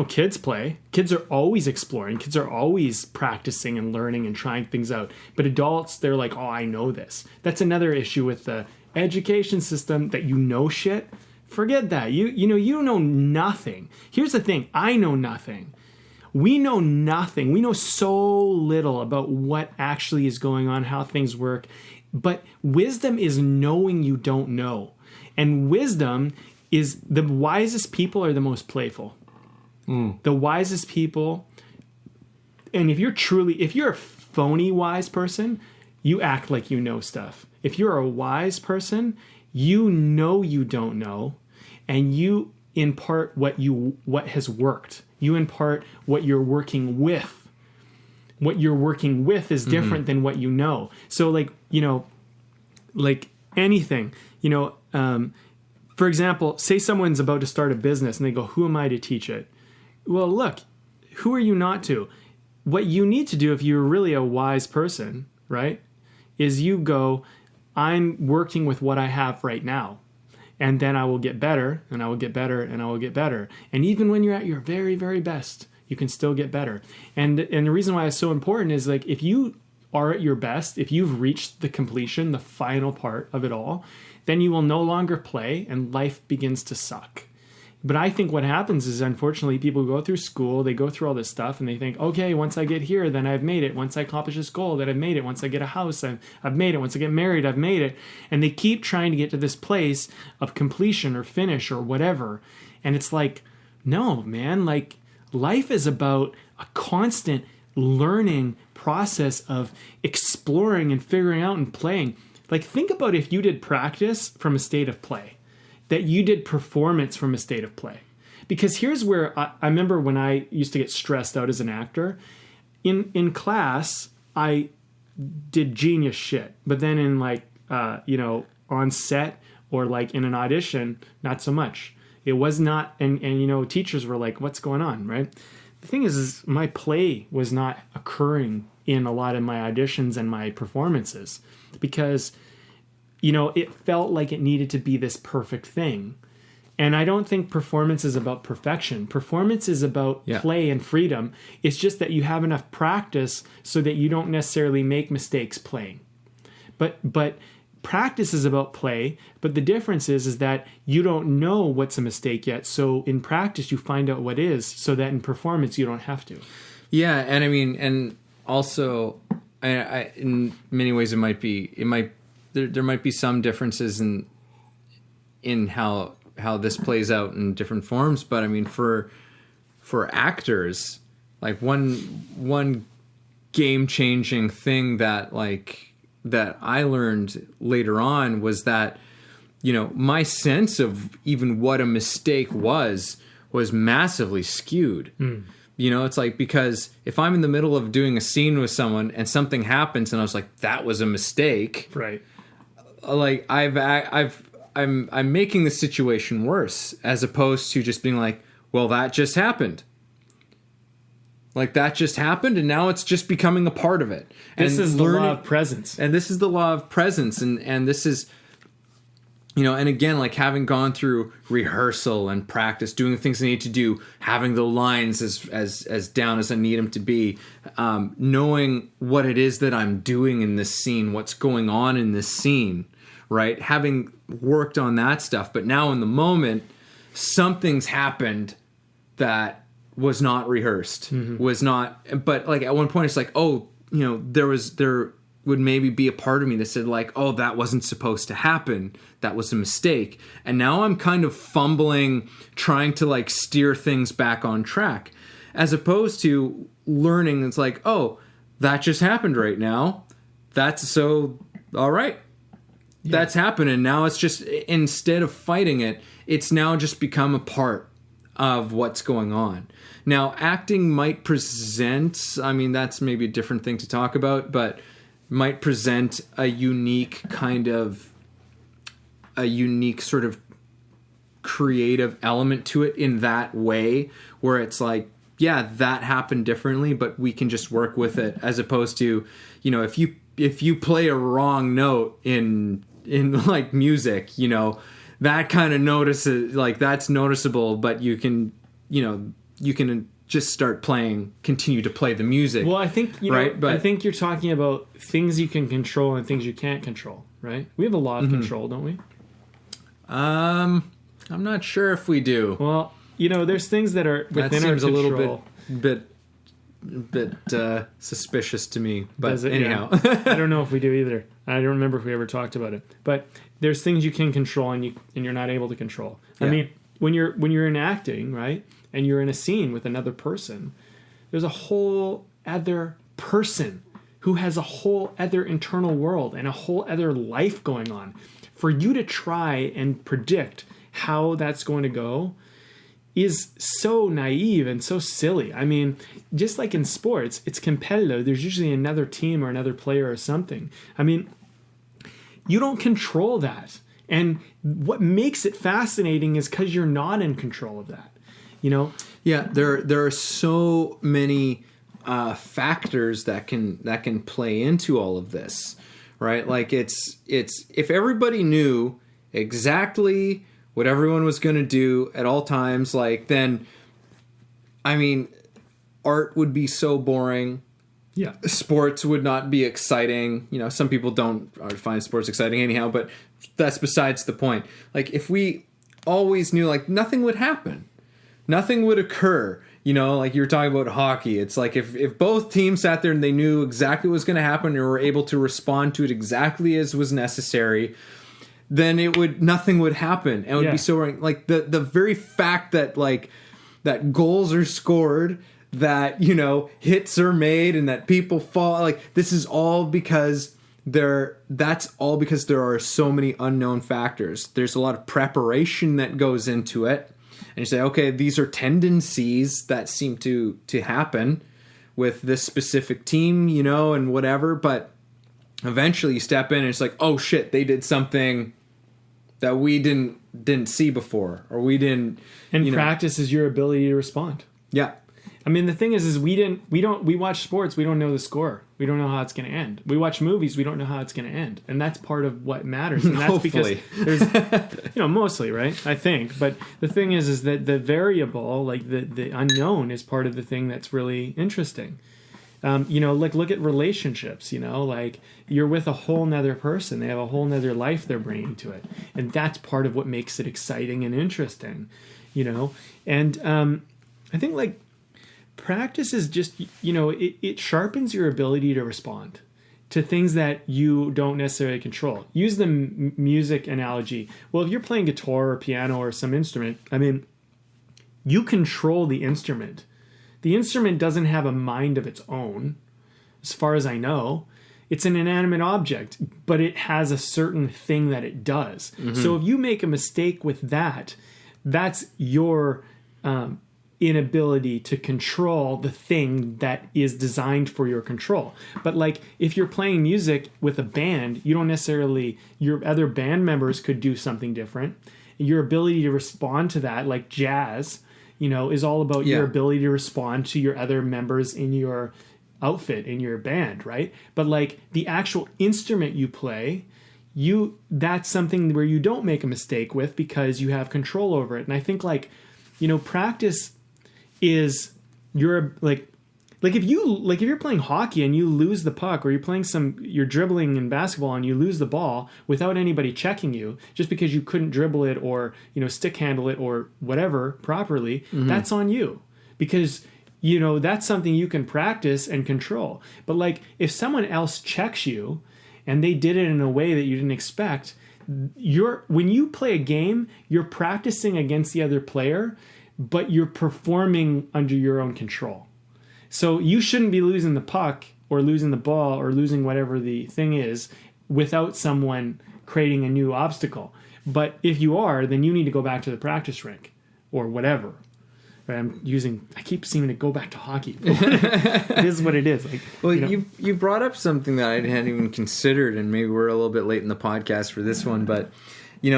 Kids play. Kids are always exploring. Kids are always practicing and learning and trying things out. But adults, they're like, oh, I know this. That's another issue with the education system, that shit. Forget that. You know nothing. Here's the thing. I know nothing. We know nothing. We know so little about what actually is going on, how things work. But wisdom is knowing you don't know. And wisdom is, the wisest people are the most playful. The wisest people, and if you're a phony wise person, you act like you know stuff. If you're a wise person, you don't know, and you impart what has worked. You impart what you're working with. What you're working with is different than what you know. So like anything, for example, say someone's about to start a business and they go, who am I to teach it? Well, look, who are you not to? What you need to do, if you're really a wise person, right, is you go, I'm working with what I have right now. And then I will get better, and I will get better, and I will get better. And even when you're at your very, very best, you can still get better. And the reason why it's so important is, like, if you are at your best, if you've reached the completion, the final part of it all, then you will no longer play, and life begins to suck. But I think what happens is, unfortunately, people go through school, they go through all this stuff, and they think, okay, once I get here, then I've made it. Once I accomplish this goal, then I've made it. Once I get a house, I've made it. Once I get married, I've made it. And they keep trying to get to this place of completion or finish or whatever. And it's like, No, man, like life is about a constant learning process of exploring and figuring out and playing. Like think about if you did practice from a state of play, that you did performance from a state of play. Because here's where I remember when I used to get stressed out as an actor, in class, I did genius shit. But then in like, on set or like in an audition, not so much. It was not, and teachers were like, what's going on, right? The thing is my play was not occurring in a lot of my auditions and my performances because, it felt like it needed to be this perfect thing. And I don't think performance is about perfection. Performance is about play and freedom. It's just that you have enough practice so that you don't necessarily make mistakes playing. But practice is about play, but the difference is that you don't know what's a mistake yet. So in practice, you find out what is, so that in performance, you don't have to. Yeah, and I mean, and also, I in many ways, there might be some differences in how this plays out in different forms. But I mean, for actors, like one game-changing thing that I learned later on was that, my sense of even what a mistake was massively skewed. It's like, because if I'm in the middle of doing a scene with someone and something happens and I was like, that was a mistake. Right. Like I'm making the situation worse as opposed to just being like, well, that just happened. Like that just happened, and now it's just becoming a part of it. This is the law of presence. And this is the law of presence. And this is, and again, like having gone through rehearsal and practice, doing the things I need to do, having the lines as down as I need them to be, knowing what it is that I'm doing in this scene, what's going on in this scene, right? Having worked on that stuff. But now in the moment, something's happened that was not rehearsed, but like at one point it's like, there would maybe be a part of me that said like, oh, that wasn't supposed to happen. That was a mistake. And now I'm kind of fumbling, trying to like steer things back on track, as opposed to learning. It's like, oh, that just happened right now. That's so, all right. Yeah. That's happened. And now it's just, instead of fighting it, it's now just become a part of what's going on. Now, acting might present, I mean, that's maybe a different thing to talk about, but might present a unique sort of creative element to it in that way, where it's like, yeah, that happened differently, but we can just work with it, as opposed to, if you play a wrong note in like music, that kind of notices, like that's noticeable, but you can just continue to play the music. Well, I think, right? But I think you're talking about things you can control and things you can't control, right? We have a law of control, don't we? I'm not sure if we do. Well, there's things that are within our control. That seems a little bit suspicious to me, but anyhow. Yeah. I don't know if we do either. I don't remember if we ever talked about it. But there's things you can control and you're not able to control. Yeah. I mean, when you're in acting, right, and you're in a scene with another person, there's a whole other person who has a whole other internal world and a whole other life going on. For you to try and predict how that's going to go is so naive and so silly. I mean, just like in sports, it's competitive. There's usually another team or another player or something. I mean, you don't control that. And what makes it fascinating is because you're not in control of that. Yeah, there are so many factors that can play into all of this, right? Like it's if everybody knew exactly what everyone was going to do at all times, like then, I mean, art would be so boring. Yeah, sports would not be exciting. Some people don't find sports exciting anyhow, but that's besides the point. Like if we always knew, like nothing would happen. Nothing would occur, like you were talking about hockey. It's like if both teams sat there and they knew exactly what was going to happen and were able to respond to it exactly as was necessary, then nothing would happen. And it would be so boring. Like the very fact that like that goals are scored, that, you know, hits are made, and that people fall. Like, this is all because that's all because there are so many unknown factors. There's a lot of preparation that goes into it. And you say, okay, these are tendencies that seem to happen with this specific team, you know, and whatever. But eventually you step in and it's like, oh shit, they did something that we didn't see before, or we didn't. And practice is your ability to respond. Yeah. I mean, the thing is we watch sports, we don't know the score. We don't know how it's going to end. We watch movies, we don't know how it's going to end. And that's part of what matters. And that's because there's, mostly, right? I think. But the thing is that the variable, like the unknown, is part of the thing that's really interesting. Like look at relationships, like you're with a whole nother person. They have a whole nother life they're bringing to it. And that's part of what makes it exciting and interesting, And I think like practice is just, it sharpens your ability to respond to things that you don't necessarily control. Use the music analogy. Well, if you're playing guitar or piano or some instrument, I mean, you control the instrument. The instrument doesn't have a mind of its own, as far as I know. It's an inanimate object, but it has a certain thing that it does. Mm-hmm. So if you make a mistake with that, that's your inability to control the thing that is designed for your control. But like if you're playing music with a band, you don't necessarily, your other band members could do something different. Your ability to respond to that, like jazz, is all about your ability to respond to your other members in your outfit, in your band, right? But like the actual instrument you play, that's something where you don't make a mistake with because you have control over it. And I think like, practice is if you're playing hockey and you lose the puck, or you're dribbling in basketball and you lose the ball without anybody checking you just because you couldn't dribble it or, stick handle it or whatever properly, mm-hmm. That's on you because, that's something you can practice and control. But like if someone else checks you and they did it in a way that you didn't expect, when you play a game, you're practicing against the other player, but you're performing under your own control. So you shouldn't be losing the puck or losing the ball or losing whatever the thing is without someone creating a new obstacle. But if you are, then you need to go back to the practice rink or whatever. Right? I keep seeming to go back to hockey. It is what it is. Like, well, you brought up something that I hadn't even considered, and maybe we're a little bit late in the podcast for this one, but you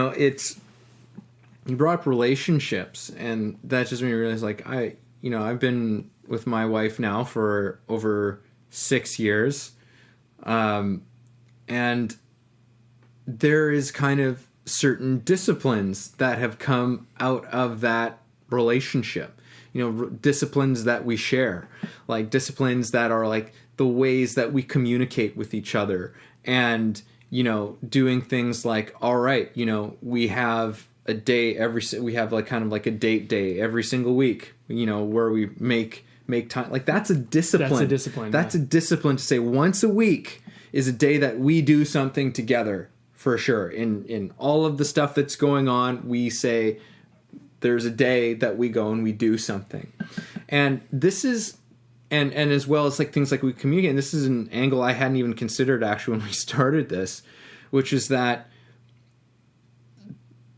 brought up relationships, and that just made me realize, like, I've been with my wife now for over 6 years, and there is kind of certain disciplines that have come out of that relationship. Disciplines that we share, like disciplines that are like the ways that we communicate with each other, and doing things like, all right, we have a day we have like kind of like a date day every single week, where we make time. Like that's a discipline. That's a discipline to say once a week is a day that we do something together for sure. In all of the stuff that's going on, we say there's a day that we go and we do something. And this is, and as well as like things like we communicate, and this is an angle I hadn't even considered actually when we started this, which is that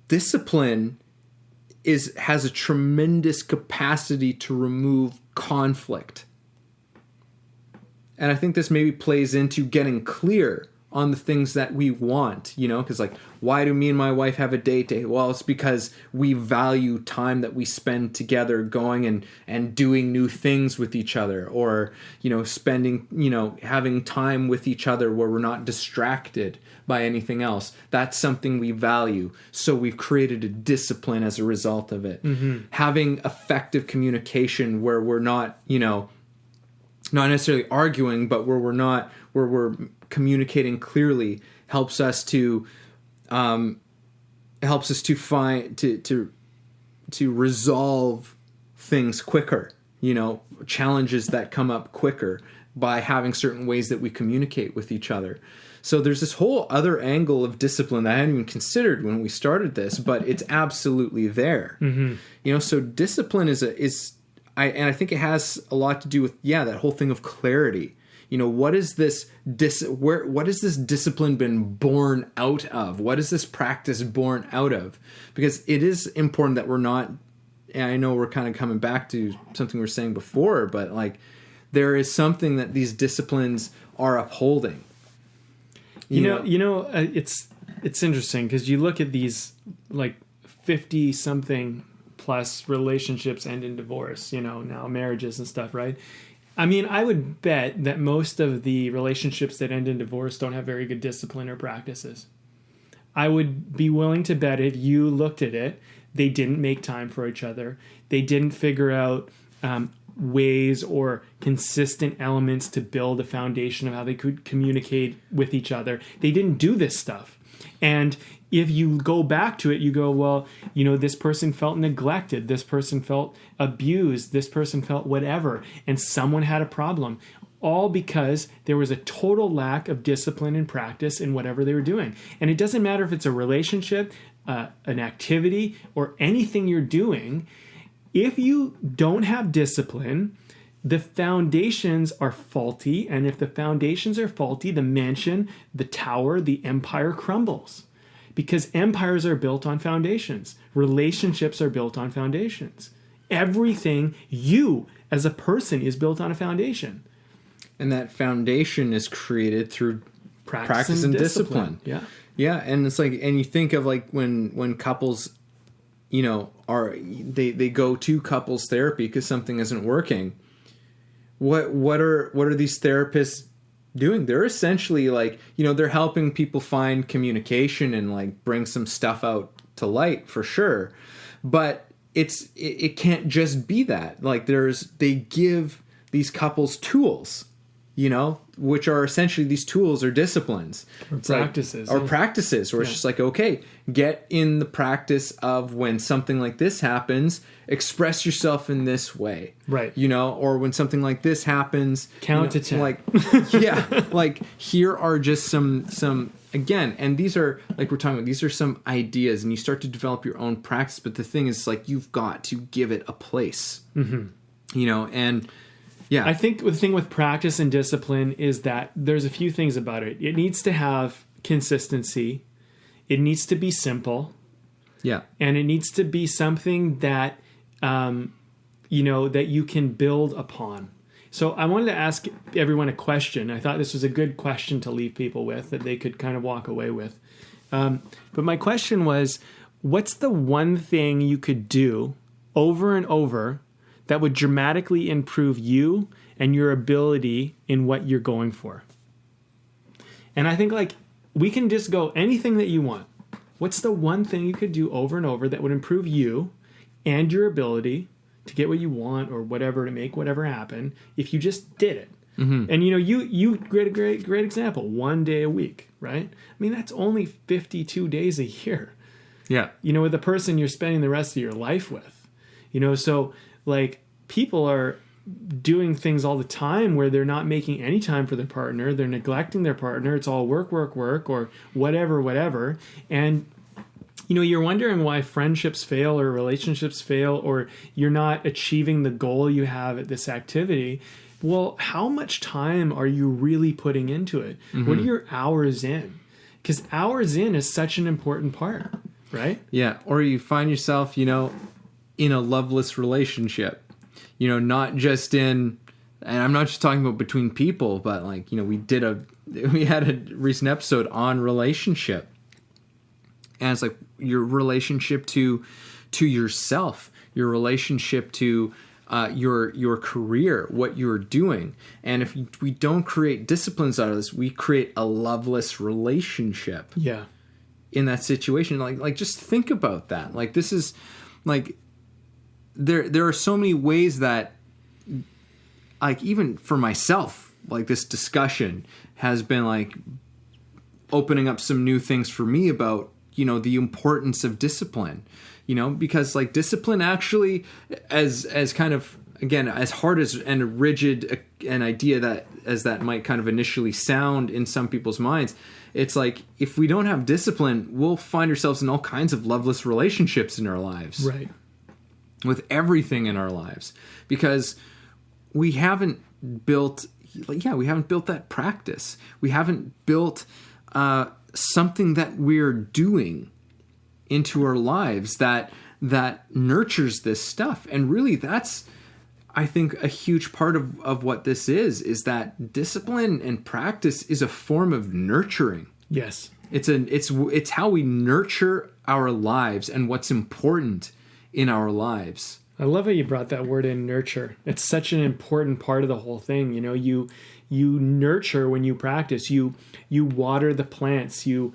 discipline has a tremendous capacity to remove conflict. And I think this maybe plays into getting clear on the things that we want, because like, why do me and my wife have a date day? Well, it's because we value time that we spend together going and doing new things with each other, or, spending, having time with each other where we're not distracted by anything else. That's something we value. So we've created a discipline as a result of it. Mm-hmm. Having effective communication where we're not, not necessarily arguing, but where we're communicating clearly helps us to find to resolve things quicker, challenges that come up quicker by having certain ways that we communicate with each other. So there's this whole other angle of discipline that I hadn't even considered when we started this, but it's absolutely there. So discipline I think it has a lot to do with, that whole thing of clarity. What is this what has this discipline been born out of? What is this practice born out of? Because it is important that we're not, and I know we're kind of coming back to something we were saying before, but like there is something that these disciplines are upholding. It's interesting because you look at these like 50 something plus relationships end in divorce, now marriages and stuff, right? I mean, I would bet that most of the relationships that end in divorce don't have very good discipline or practices. I would be willing to bet if you looked at it, they didn't make time for each other. They didn't figure out ways or consistent elements to build a foundation of how they could communicate with each other. They didn't do this stuff. And if you go back to it, you go, well, this person felt neglected. This person felt abused. This person felt whatever. And someone had a problem. All because there was a total lack of discipline and practice in whatever they were doing. And it doesn't matter if it's a relationship, an activity, or anything you're doing. If you don't have discipline, the foundations are faulty. And if the foundations are faulty, the mansion, the tower, the empire crumbles. Because empires are built on foundations. Relationships are built on foundations. Everything you as a person is built on a foundation. And that foundation is created through practice and discipline. Yeah. Yeah. And it's like, and you think of like when couples, they go to couples therapy because something isn't working. What are these therapists doing? They're essentially like, they're helping people find communication and like bring some stuff out to light for sure. But it can't just be that. Like they give these couples tools, which are essentially these tools or disciplines. Or practices. Practices where it's just like, okay, get in the practice of when something like this happens, express yourself in this way. Right. Or when something like this happens, count to 10. Like, like here are just some, again, and these are, like we're talking about, these are some ideas and you start to develop your own practice. But the thing is like, you've got to give it a place, and yeah. I think the thing with practice and discipline is that there's a few things about it. It needs to have consistency. It needs to be simple. Yeah. And it needs to be something that, that you can build upon. So I wanted to ask everyone a question. I thought this was a good question to leave people with that they could kind of walk away with. But my question was, what's the one thing you could do over and over that would dramatically improve you and your ability in what you're going for? And I think like we can just go anything that you want. What's the one thing you could do over and over that would improve you and your ability to get what you want or whatever, to make whatever happen if you just did it? Mm-hmm. And you great example, 1 day a week, right? I mean, that's only 52 days a year. Yeah. With the person you're spending the rest of your life with. So like people are doing things all the time where they're not making any time for their partner. They're neglecting their partner. It's all work, or whatever. And, you're wondering why friendships fail or relationships fail, or you're not achieving the goal you have at this activity. Well, how much time are you really putting into it? Mm-hmm. What are your hours in? Because hours in is such an important part, right? Yeah. Or you find yourself, in a loveless relationship. Not just in, and I'm not just talking about between people, but like, we had a recent episode on relationship, and it's like your relationship to yourself, your relationship to your career, what you're doing. And if we don't create disciplines out of this, we create a loveless relationship. Yeah. In that situation, like just think about that. Like this is like, There are so many ways that, like, even for myself, like this discussion has been like opening up some new things for me about, the importance of discipline, because like discipline actually, as kind of again, as hard as and rigid an idea that might kind of initially sound in some people's minds, it's like if we don't have discipline, we'll find ourselves in all kinds of loveless relationships in our lives. Right. With everything in our lives, because we haven't built that practice. We haven't built something that we're doing into our lives that nurtures this stuff. And really, that's, I think, a huge part of what this is that discipline and practice is a form of nurturing. Yes. It's how we nurture our lives and what's important in our lives. I love how you brought that word in, nurture. It's such an important part of the whole thing. You know, you nurture when you practice. You water the plants. You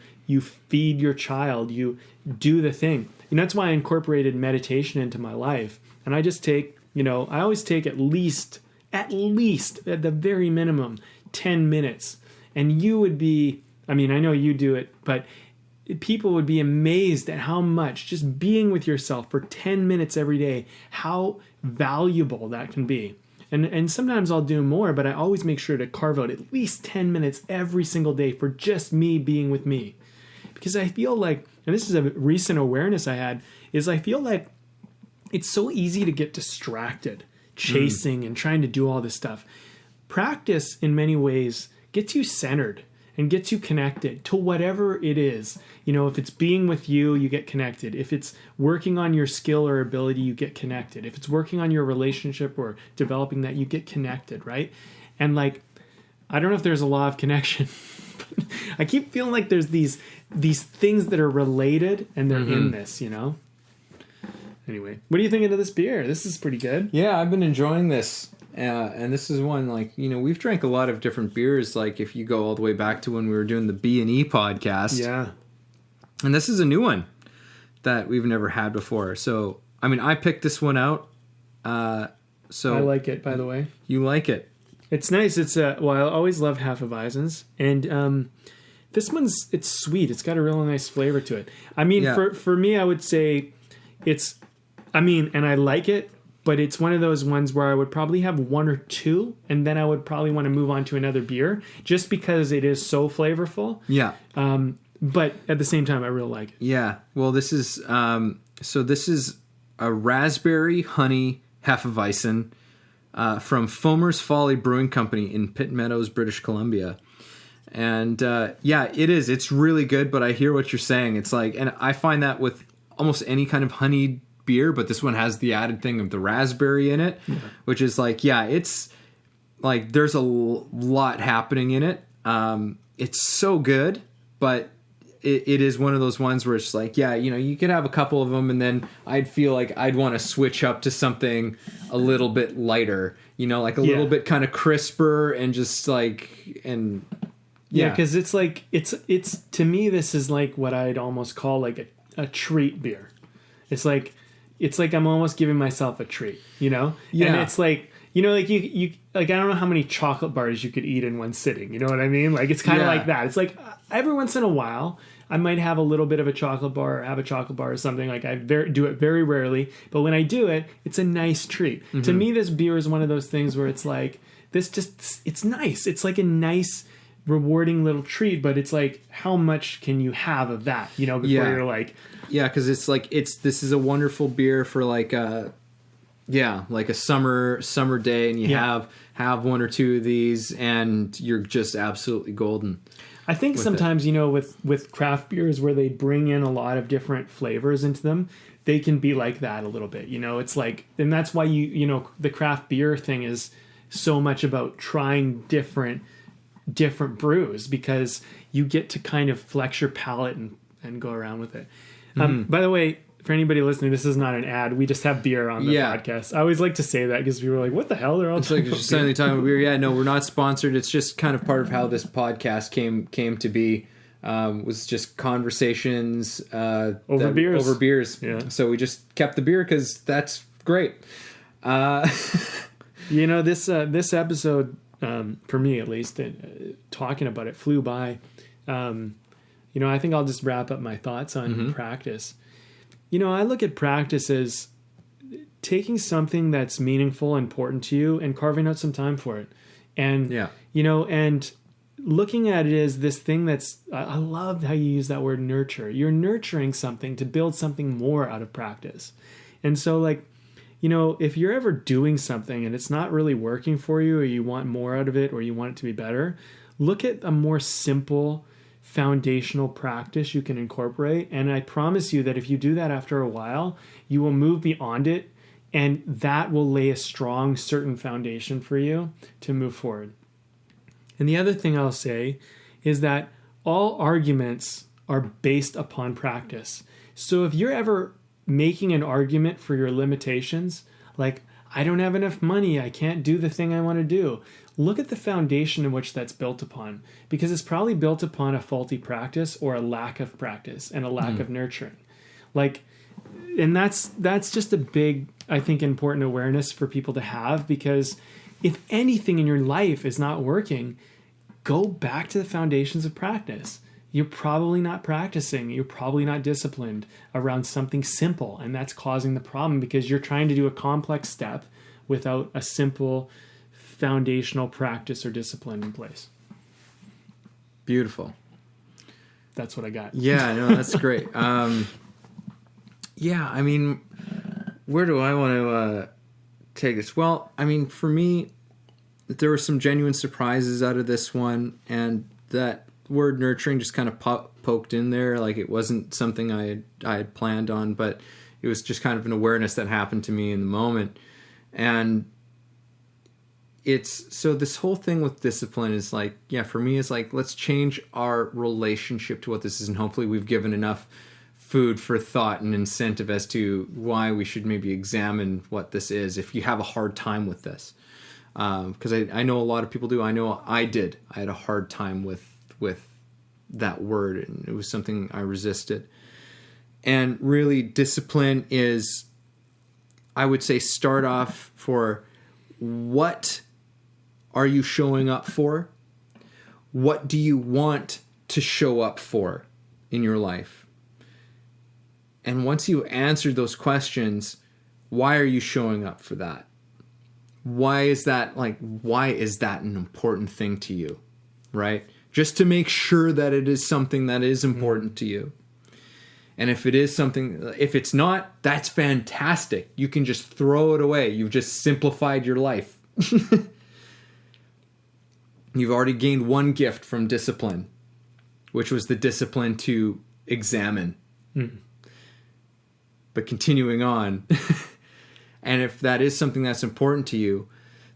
feed your child. You do the thing. And that's why I incorporated meditation into my life. And I just take, I always take at least at the very minimum 10 minutes. And you would be, I know you do it, but people would be amazed at how much just being with yourself for 10 minutes every day, how valuable that can be. And sometimes I'll do more, but I always make sure to carve out at least 10 minutes every single day for just me being with me. Because I feel like, and this is a recent awareness I had, is I feel like it's so easy to get distracted, chasing and trying to do all this stuff. Practice, in many ways, gets you centered and gets you connected to whatever it is. If it's being with you, you get connected. If it's working on your skill or ability, you get connected. If it's working on your relationship or developing that, you get connected, right? And I don't know if there's a law of connection, but I keep feeling like there's these things that are related and they're in this, Anyway, what do you think of this beer? This is pretty good. Yeah, I've been enjoying this. And this is one, we've drank a lot of different beers, if you go all the way back to when we were doing the B&E podcast. Yeah. And this is a new one that we've never had before. So, I picked this one out. So I like it, by the way. You like it. It's nice. It's I always loved Hefeweizens. And this one's, it's sweet. It's got a real nice flavor to it. For me, I would say and I like it. But it's one of those ones where I would probably have one or two, and then I would probably want to move on to another beer, just because it is so flavorful. Yeah. But at the same time, I really like it. Yeah. Well, this is this is a raspberry honey Hefeweizen from Foamer's Folly Brewing Company in Pitt Meadows, British Columbia. And it is. It's really good. But I hear what you're saying. It's and I find that with almost any kind of honeyed beer, but this one has the added thing of the raspberry in it, which is it's there's a lot happening in it. It's so good, but it is one of those ones where it's you could have a couple of them, and then I'd feel like I'd want to switch up to something a little bit lighter, a little bit kind of crisper and just because it's to me, this is what I'd almost call a treat beer. It's like I'm almost giving myself a treat, Yeah. And it's you I don't know how many chocolate bars you could eat in one sitting. You know what I mean? It's kind of like that. It's every once in a while, I might have a little bit of a chocolate bar or have a chocolate bar or something. I do it very rarely. But when I do it, it's a nice treat. Mm-hmm. To me, this beer is one of those things where it's it's nice. It's a nice, rewarding little treat, but it's how much can you have of that, before you're yeah, because this is a wonderful beer for a summer day, and you have one or two of these, and you're just absolutely golden. I think sometimes with craft beers where they bring in a lot of different flavors into them, they can be like that a little bit. It's and that's why the craft beer thing is so much about trying different brews, because you get to kind of flex your palate and go around with it. By the way, for anybody listening, this is not an ad. We just have beer on the podcast. I always like to say that because people are like, what the hell? They're all talking about beer. Yeah, no, we're not sponsored. It's just kind of part of how this podcast came to be. Was just conversations over beers. Yeah. So we just kept the beer because that's great. This episode, for me at least, talking about it flew by. I think I'll just wrap up my thoughts on practice. I look at practice as taking something that's meaningful, important to you, and carving out some time for it. And, and looking at it as this thing I love how you use that word nurture. You're nurturing something to build something more out of practice. And so like, if you're ever doing something and it's not really working for you, or you want more out of it, or you want it to be better, look at a more simple foundational practice you can incorporate. And I promise you that if you do that after a while, you will move beyond it, and that will lay a strong, certain foundation for you to move forward. And the other thing I'll say is that all arguments are based upon practice. So if you're ever making an argument for your limitations, like, I don't have enough money, I can't do the thing I want to do, look at the foundation in which that's built upon, because it's probably built upon a faulty practice or a lack of practice and a lack of nurturing. Like, and that's just a big, I think, important awareness for people to have, because if anything in your life is not working, go back to the foundations of practice. You're probably not practicing. You're probably not disciplined around something simple, and that's causing the problem, because you're trying to do a complex step without a simple foundational practice or discipline in place. Beautiful. That's what I got. Yeah, no, that's great. Yeah, I mean, where do I want to take this? Well, I mean, for me, there were some genuine surprises out of this one, and that word nurturing just kind of poked in there. Like, it wasn't something I had planned on, but it was just kind of an awareness that happened to me in the moment. And so this whole thing with discipline is like, yeah, for me, it's like, let's change our relationship to what this is. And hopefully we've given enough food for thought and incentive as to why we should maybe examine what this is if you have a hard time with this. Because I know a lot of people do. I know I did. I had a hard time with that word, and it was something I resisted. And really, discipline is, I would say, start off for what are you showing up for? What do you want to show up for in your life? And once you answer those questions, why are you showing up for that? Why is that an important thing to you, right? Just to make sure that it is something that is important to you. And if it is something, if it's not, that's fantastic. You can just throw it away. You've just simplified your life. You've already gained one gift from discipline, which was the discipline to examine. But continuing on, and if that is something that's important to you,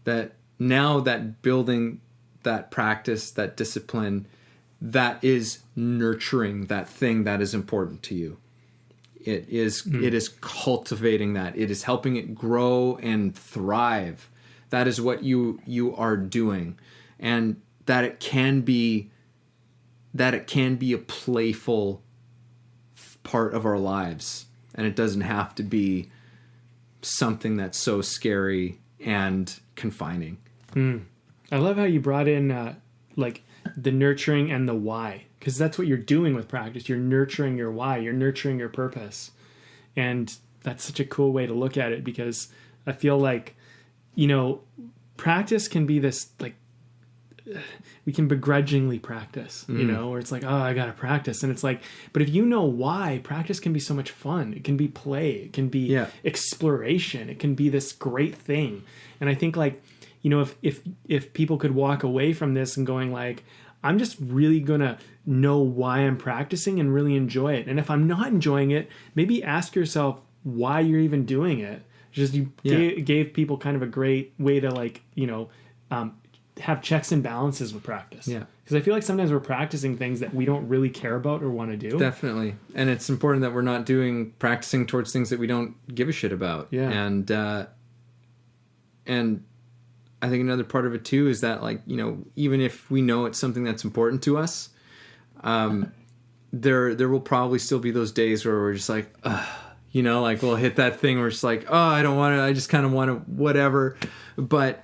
that now that building that practice, that discipline, that is nurturing that thing that is important to you. It is cultivating that. It is helping it grow and thrive. That is what you are doing. And that it can be a playful part of our lives. And it doesn't have to be something that's so scary and confining. I love how you brought in like the nurturing and the why, because that's what you're doing with practice. You're nurturing your why. You're nurturing your purpose. And that's such a cool way to look at it, because I feel like, practice can be this, like, we can begrudgingly practice, where it's like, oh, I got to practice. And it's like, but if you know why, practice can be so much fun. It can be play. It can be exploration. It can be this great thing. And I think, like, if people could walk away from this and going like, I'm just really going to know why I'm practicing and really enjoy it. And if I'm not enjoying it, maybe ask yourself why you're even doing it. Just gave people kind of a great way to, like, have checks and balances with practice. Yeah. Because I feel like sometimes we're practicing things that we don't really care about or want to do. Definitely. And it's important that we're not practicing towards things that we don't give a shit about. Yeah. And I think another part of it too is that, like, even if we know it's something that's important to us, there will probably still be those days where we're just like, like we'll hit that thing where it's like, oh, I don't want to, I just kind of want to whatever. But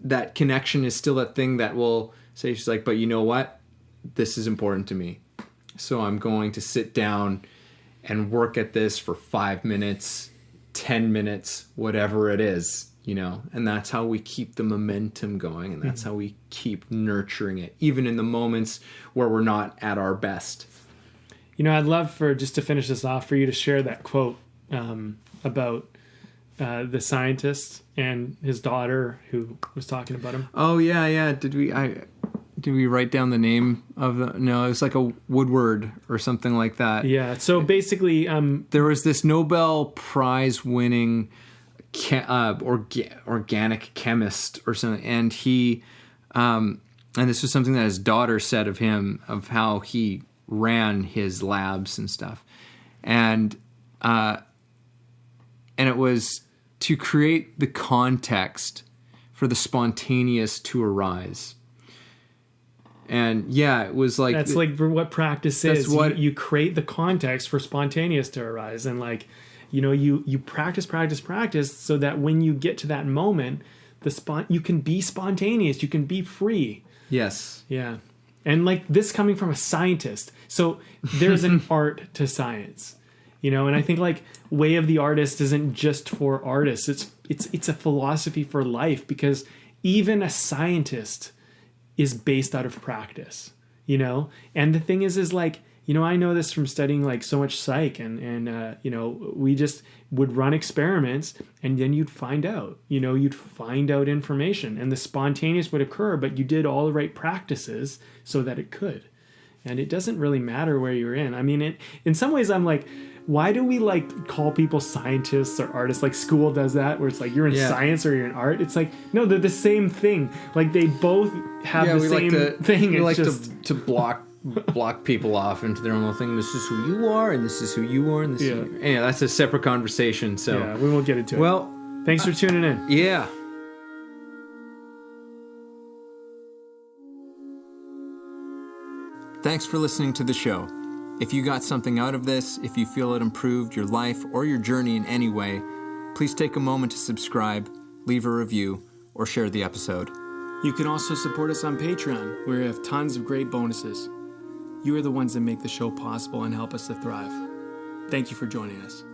that connection is still that thing that will say, she's like, but you know what? This is important to me. So I'm going to sit down and work at this for 5 minutes 10 minutes, whatever it is, and that's how we keep the momentum going, and that's how we keep nurturing it, even in the moments where we're not at our best. I'd love just to finish this off, for you to share that quote about the scientist and his daughter who was talking about him. Oh yeah. Did we write down the name of the? No, it was like a Woodward or something like that. Yeah. So basically, there was this Nobel Prize winning organic chemist or something, and he, and this was something that his daughter said of him, of how he ran his labs and stuff, and it was to create the context for the spontaneous to arise. And yeah, it was like... That's like what practice is. You create the context for spontaneous to arise. And you practice so that when you get to that moment, you can be spontaneous. You can be free. Yes. Yeah. And this coming from a scientist. So there's an art to science. And I think way of the artist isn't just for artists. It's a philosophy for life, because even a scientist is based out of practice, and the thing is I know this from studying so much psych, and we just would run experiments, and then you'd find out information, and the spontaneous would occur, but you did all the right practices so that it could. And it doesn't really matter where you're in. I mean, in some ways I'm why do we call people scientists or artists? School does that, where it's you're in science or you're in art. It's no, they're the same thing. They both have the same thing. We like to block people off into their own little thing. This is who you are, and this is who you are, and this is who you are. Anyway, that's a separate conversation. So yeah, we won't get into it. Well, thanks for tuning in. Yeah. Thanks for listening to the show. If you got something out of this, if you feel it improved your life or your journey in any way, please take a moment to subscribe, leave a review, or share the episode. You can also support us on Patreon, where we have tons of great bonuses. You are the ones that make the show possible and help us to thrive. Thank you for joining us.